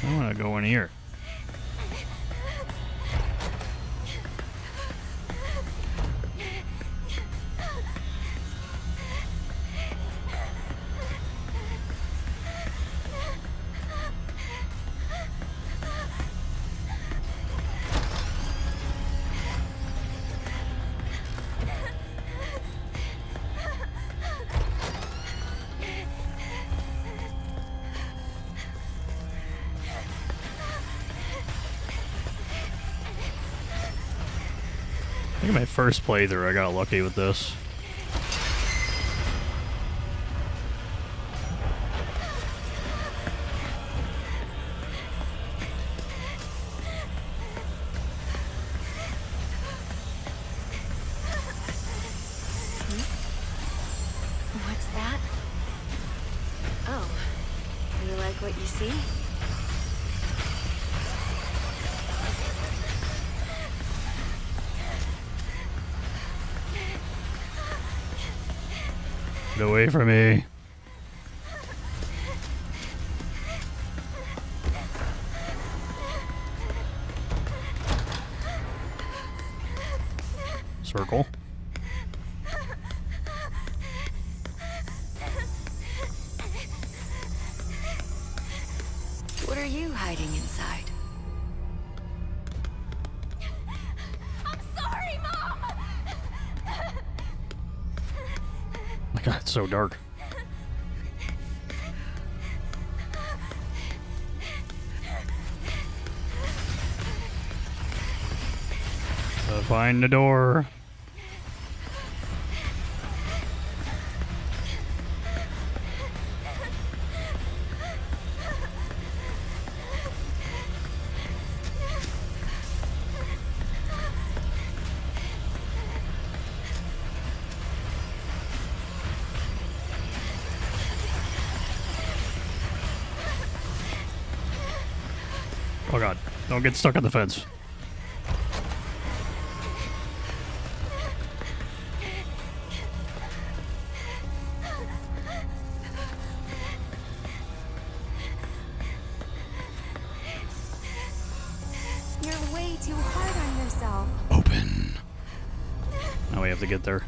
I want to go in here. I think my first playthrough, I got lucky with this. What's that? Oh, you like what you see? Get away from me. Circle. What are you hiding inside? I'm sorry, Mom! My god, it's so dark. Find the door. Oh god, don't get stuck on the fence. You're way too hard on yourself. to get there.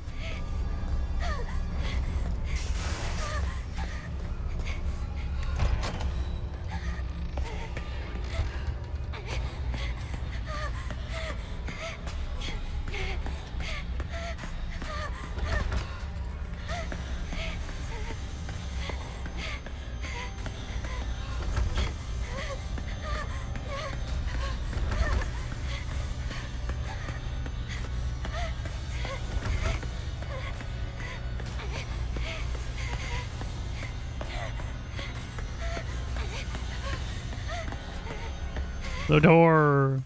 The door.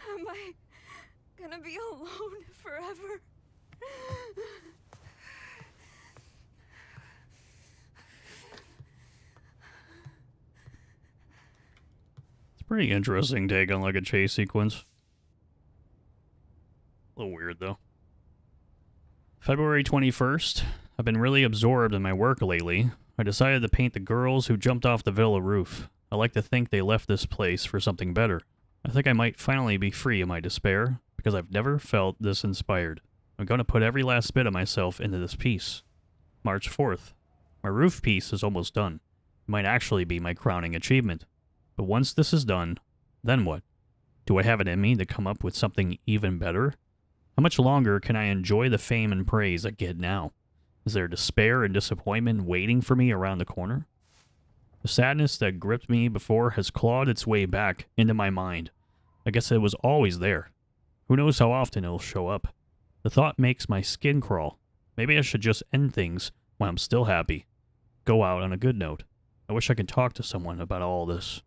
Am I gonna be alone forever? It's a pretty interesting take on like a chase sequence. A little weird though. February 21st. I've been really absorbed in my work lately. I decided to paint the girls who jumped off the villa roof. I like to think they left this place for something better. I think I might finally be free of my despair, because I've never felt this inspired. I'm going to put every last bit of myself into this piece. March 4th. My roof piece is almost done. It might actually be my crowning achievement. But once this is done, then what? Do I have it in me to come up with something even better? How much longer can I enjoy the fame and praise I get now? Is there despair and disappointment waiting for me around the corner? The sadness that gripped me before has clawed its way back into my mind. I guess it was always there. Who knows how often it'll show up? The thought makes my skin crawl. Maybe I should just end things while I'm still happy. Go out on a good note. I wish I could talk to someone about all this.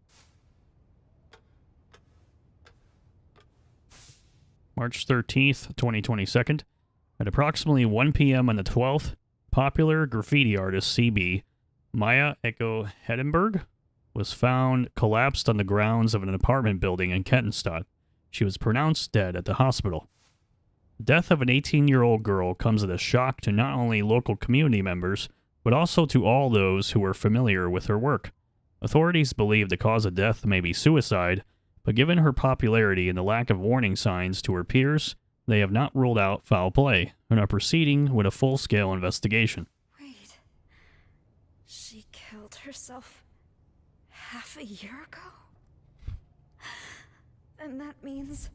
March 13th, 2022. At approximately 1 p.m. on the 12th, popular graffiti artist CB, Maya Echo Hedenberg, was found collapsed on the grounds of an apartment building in Kettenstadt. She was pronounced dead at the hospital. The death of an 18-year-old girl comes as a shock to not only local community members, but also to all those who were familiar with her work. Authorities believe the cause of death may be suicide, but given her popularity and the lack of warning signs to her peers, they have not ruled out foul play and are proceeding with a full-scale investigation. Wait. She killed herself half a year ago? Then that means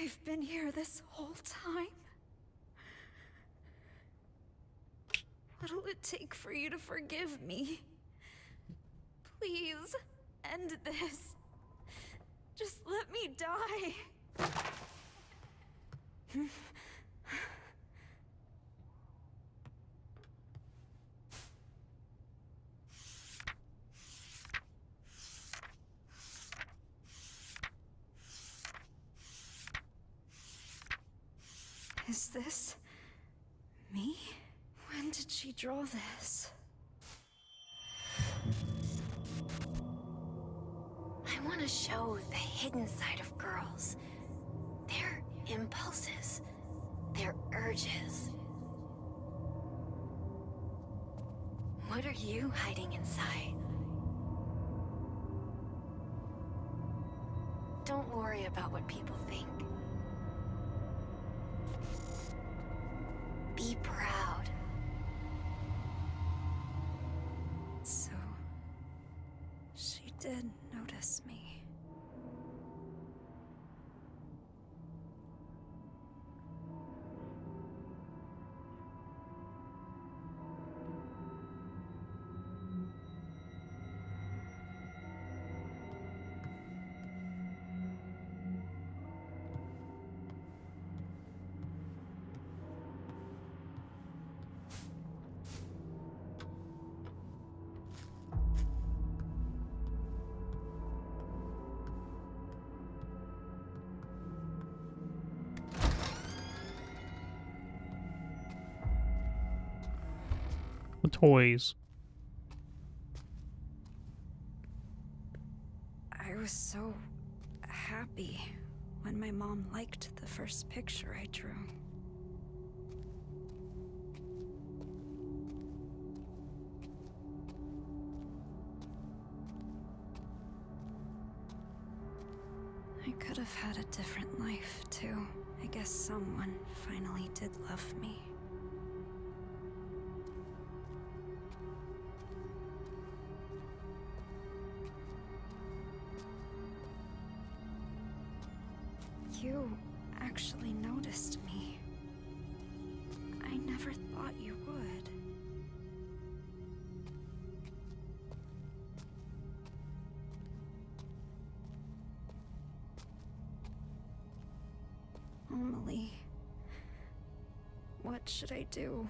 I've been here this whole time? What'll it take for you to forgive me? Please, end this. Just let me die. Is this me? When did she draw this? I want to show the hidden side of girls. Their impulses, their urges. What are you hiding inside? Don't worry about what people think. Be proud. So, she did notice me. The toys. I was so happy when my mom liked the first picture I drew. had a different life, too. I guess someone finally did love me. You actually noticed me. I never thought you would. Emily, what should I do?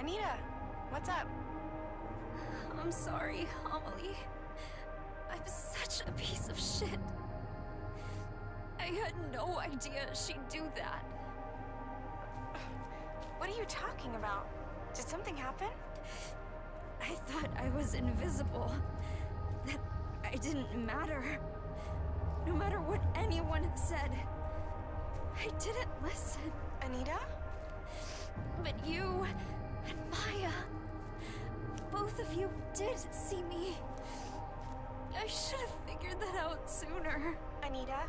Anita, what's up? I'm sorry, Amelie. I'm such a piece of shit. I had no idea she'd do that. What are you talking about? Did something happen? I thought I was invisible. That I didn't matter. No matter what anyone said. I didn't listen. Anita? But you and Maya, both of you did see me. I should have figured that out sooner. Anita?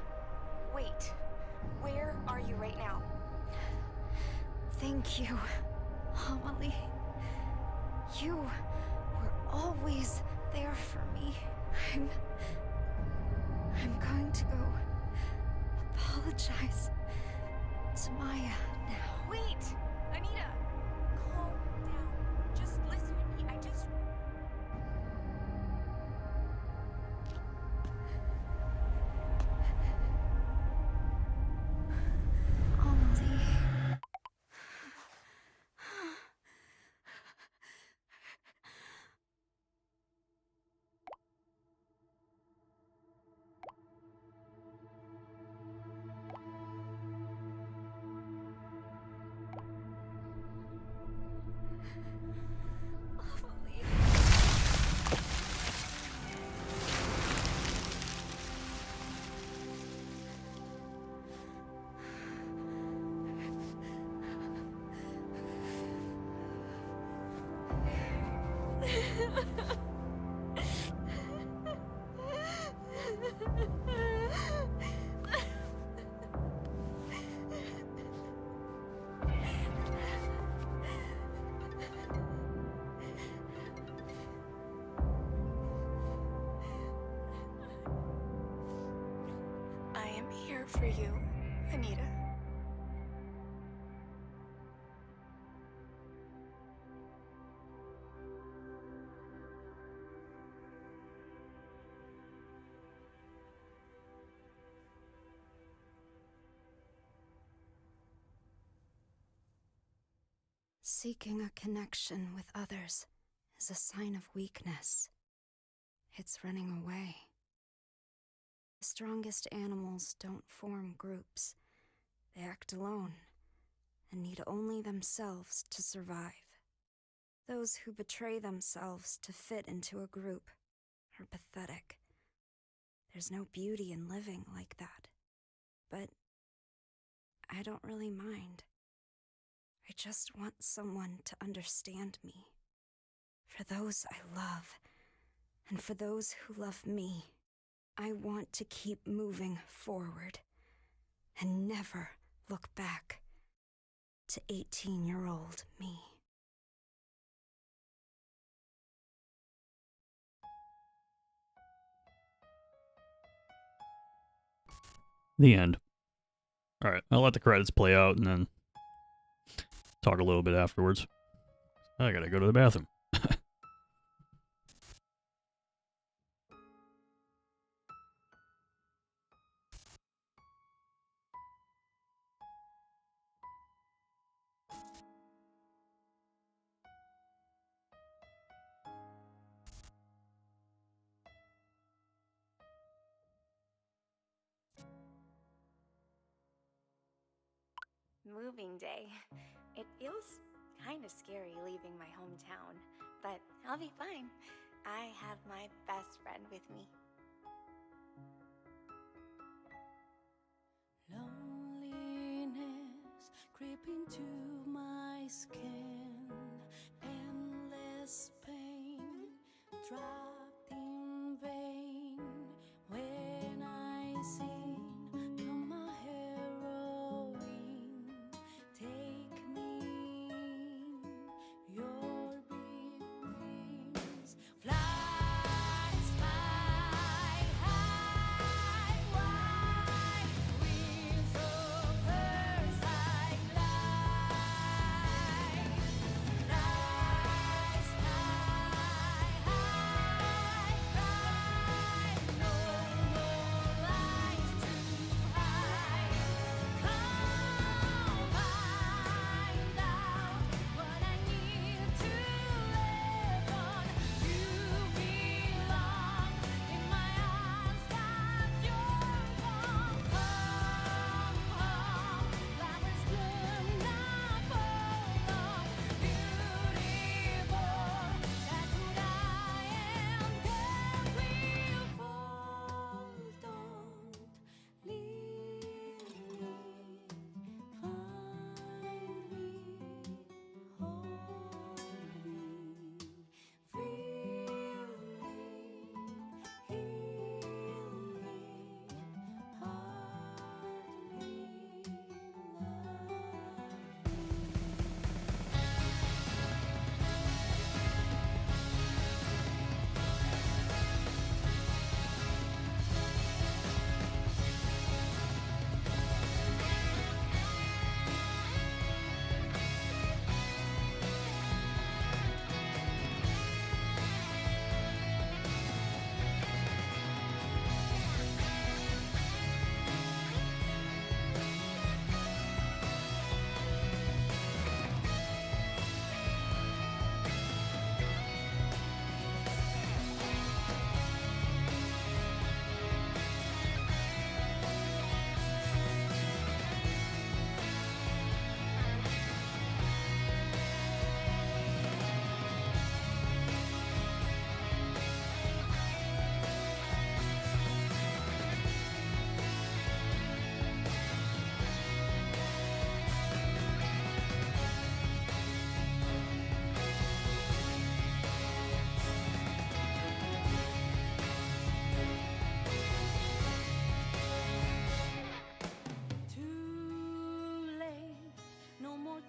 Wait. Where are you right now? Thank you, Amelie. You were always there for me. I'm going to go apologize to Maya now. Wait! Anita! Calm down. Just listen to me. Amelie. I am here for you, Anita. Seeking a connection with others is a sign of weakness. It's running away. The strongest animals don't form groups. They act alone and need only themselves to survive. Those who betray themselves to fit into a group are pathetic. There's no beauty in living like that. But I don't really mind. I just want someone to understand me. For those I love, and for those who love me, I want to keep moving forward and never look back to 18-year-old me. The end. Alright, I'll let the credits play out and then talk a little bit afterwards. I gotta go to the bathroom. moving day. It feels kind of scary leaving my hometown, but I'll be fine. I have my best friend with me. Loneliness creeping to my skin, endless pain, dropped in vain when I sing to my heroine. Take me in your big wings, fly.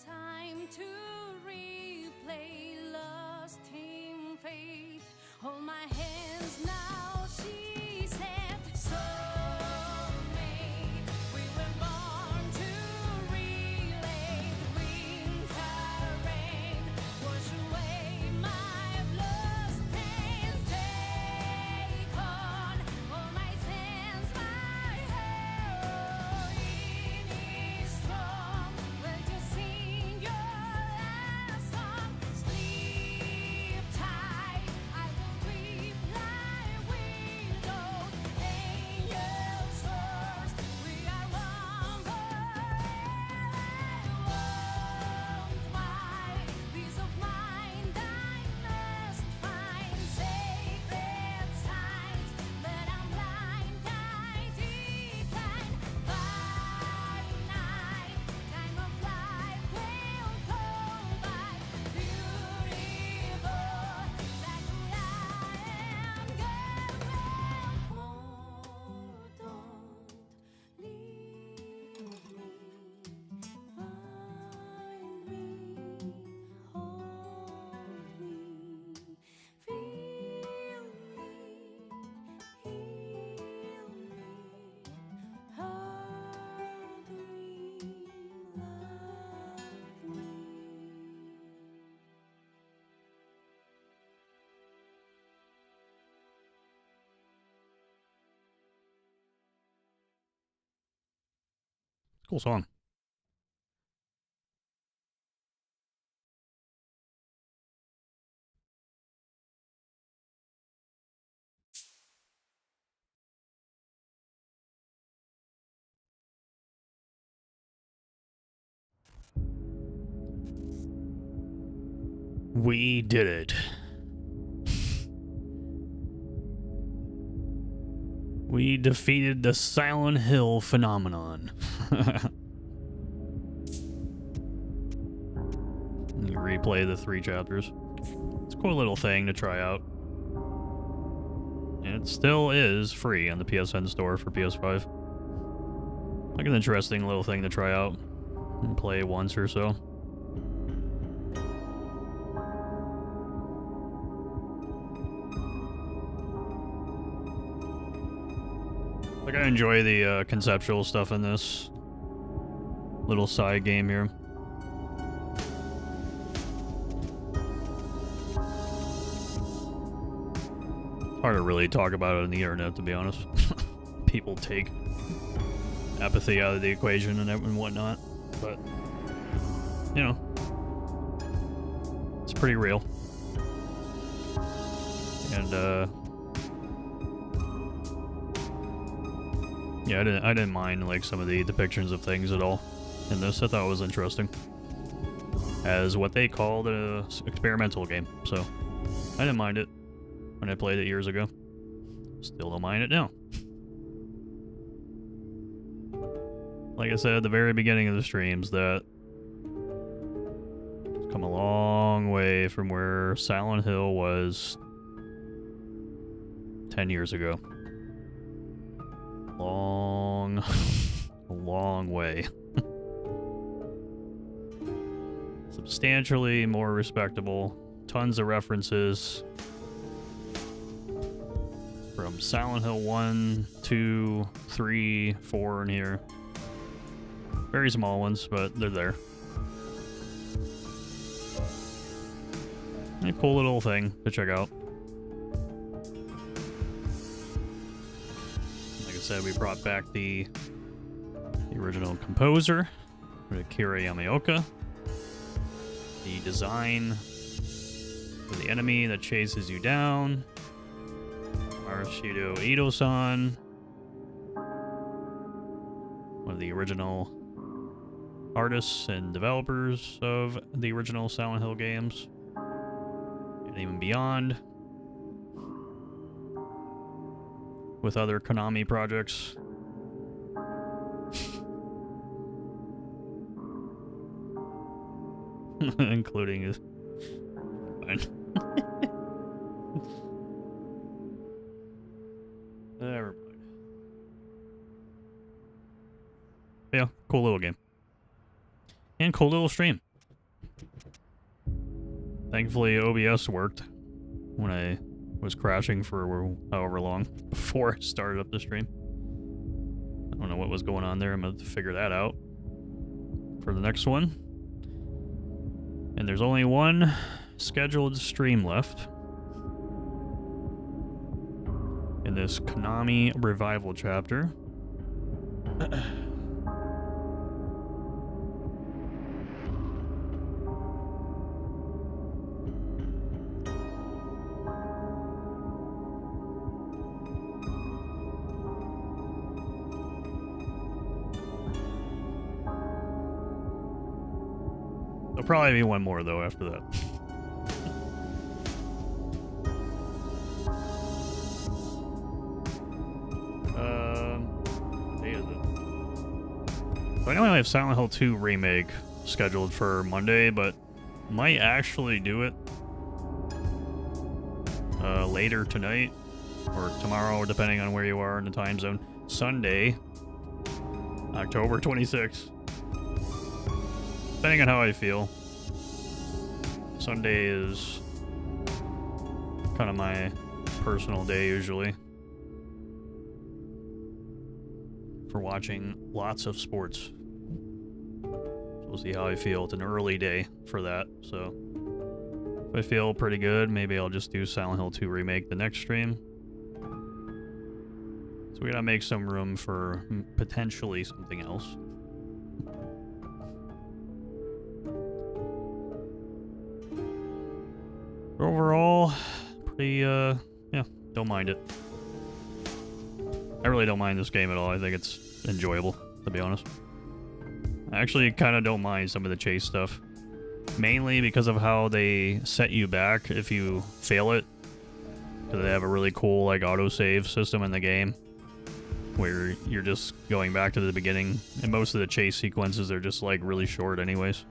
Time to replay, lost in faith. Hold my hands now, she said. Soulmate, we were born to relate. Winter rain, wash away my lost pain. Take on all my sins, my heroine is strong. We'll just sing your last song. Sleep tight, I will weep like widows. Angel soars, we are one forever. Won't my peace of mind I must find. Sacred signs, but I'm blind, I decline. Finite time of life will go by. Beautiful Sakura and Gwektro. Don't leave me. Find me, hold me, feel me, heal me, hug me, love me. Cool song. We did it. We defeated the Silent Hill phenomenon. You replay the 3 chapters. It's a cool little thing to try out. And it still is free on the PSN store for PS5. Like an interesting little thing to try out and play once or so. Like, I enjoy the conceptual stuff in this little side game here. Hard to really talk about it on the internet, to be honest. People take apathy out of the equation and whatnot, but you know, it's pretty real. And yeah, I didn't mind like some of the depictions of things at all in this. I thought it was interesting as what they called a experimental game, so I didn't mind it when I played it years ago. Still don't mind it now. Like I said at the very beginning of the streams, that it's come a long way from where Silent Hill was 10 years ago. Long, a long way. Substantially more respectable. Tons of references from Silent Hill 1, 2, 3, 4 in here. Very small ones, but they're there. A cool little thing to check out. Like I said, we brought back the original composer, Akira Yamaoka. The design for the enemy that chases you down. Arashido Ito-san, one of the original artists and developers of the original Silent Hill games, and even beyond, with other Konami projects. Including his... Never mind. Yeah, cool little game. And cool little stream. Thankfully, OBS worked when I was crashing for however long before I started up the stream. I don't know what was going on there. I'm going to figure that out for the next one. And there's only one scheduled stream left in this Konami revival chapter. There'll probably be one more though after that. What day is it? So I know I have Silent Hill 2 remake scheduled for Monday, but might actually do it later tonight or tomorrow, depending on where you are in the time zone. Sunday, October 26th. Depending on how I feel. Sunday is kind of my personal day usually for watching lots of sports. So we'll see how I feel. It's an early day for that, so if I feel pretty good, maybe I'll just do Silent Hill 2 Remake the next stream. So we gotta make some room for potentially something else. Overall, pretty, yeah, don't mind it. I really don't mind this game at all. I think it's enjoyable, to be honest. I actually kind of don't mind some of the chase stuff. mainly because of how they set you back if you fail it. Because they have a really cool like autosave system in the game where you're just going back to the beginning, and most of the chase sequences are just like really short anyways.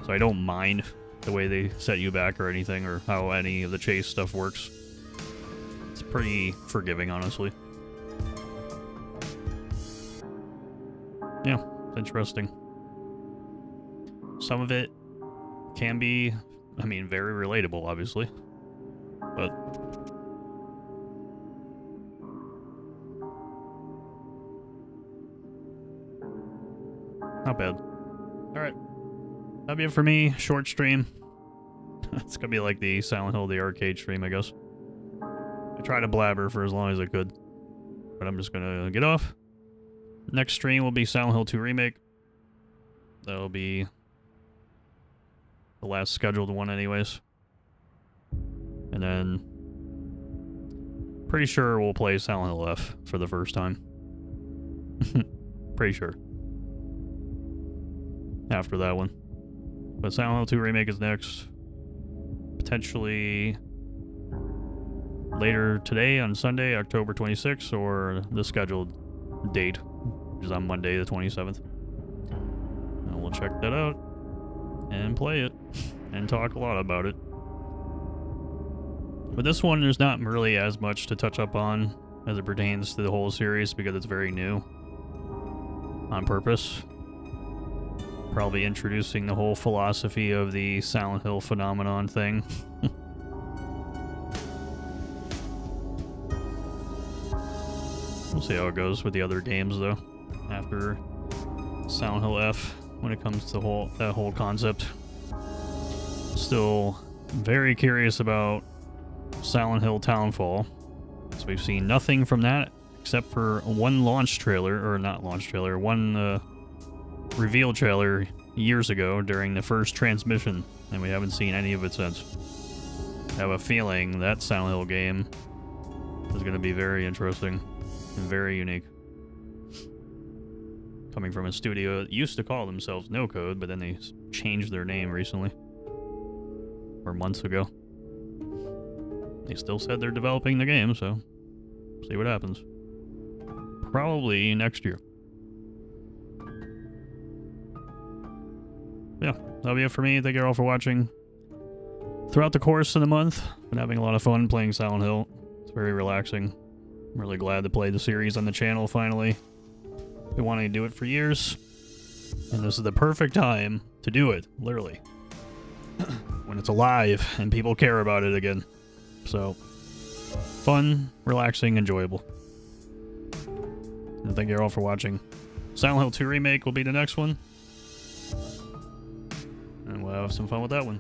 So I don't mind the way they set you back or anything, or how any of the chase stuff works. It's pretty forgiving, honestly. Yeah, it's interesting. Some of it can be, I mean, very relatable, obviously. But not bad. Alright. That'll be it for me. Short stream. It's gonna be like the Silent Hill, the arcade stream, I guess. I tried to blabber for as long as I could. But I'm just gonna get off. Next stream will be Silent Hill 2 Remake. That'll be the last scheduled one anyways. And then pretty sure we'll play Silent Hill F for the first time. Pretty sure. After that one. But Silent Hill 2 Remake is next. Potentially later today on Sunday, October 26th, or the scheduled date, which is on Monday the 27th. And we'll check that out and play it and talk a lot about it. But this one, there's not really as much to touch up on as it pertains to the whole series because it's very new on purpose. Probably introducing the whole philosophy of the Silent Hill phenomenon thing. We'll see how it goes with the other games, though, after Silent Hill F, when it comes to that whole concept. Still very curious about Silent Hill Townfall, so we've seen nothing from that except for one launch trailer, or not launch trailer, one reveal trailer years ago during the first transmission, and we haven't seen any of it since. I have a feeling that Silent Hill game is going to be very interesting and very unique. Coming from a studio that used to call themselves No Code, but then they changed their name recently. Or months ago. They still said they're developing the game, so see what happens. Probably next year. Yeah, that'll be it for me. Thank you all for watching. Throughout the course of the month, been having a lot of fun playing Silent Hill. It's very relaxing. I'm really glad to play the series on the channel finally. Been wanting to do it for years, and this is the perfect time to do it, literally. When it's alive and people care about it again. So, fun, relaxing, enjoyable. And thank you all for watching. Silent Hill 2 Remake will be the next one. And we'll have some fun with that one.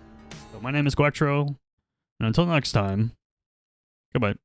So my name is Gwektro, and until next time, goodbye.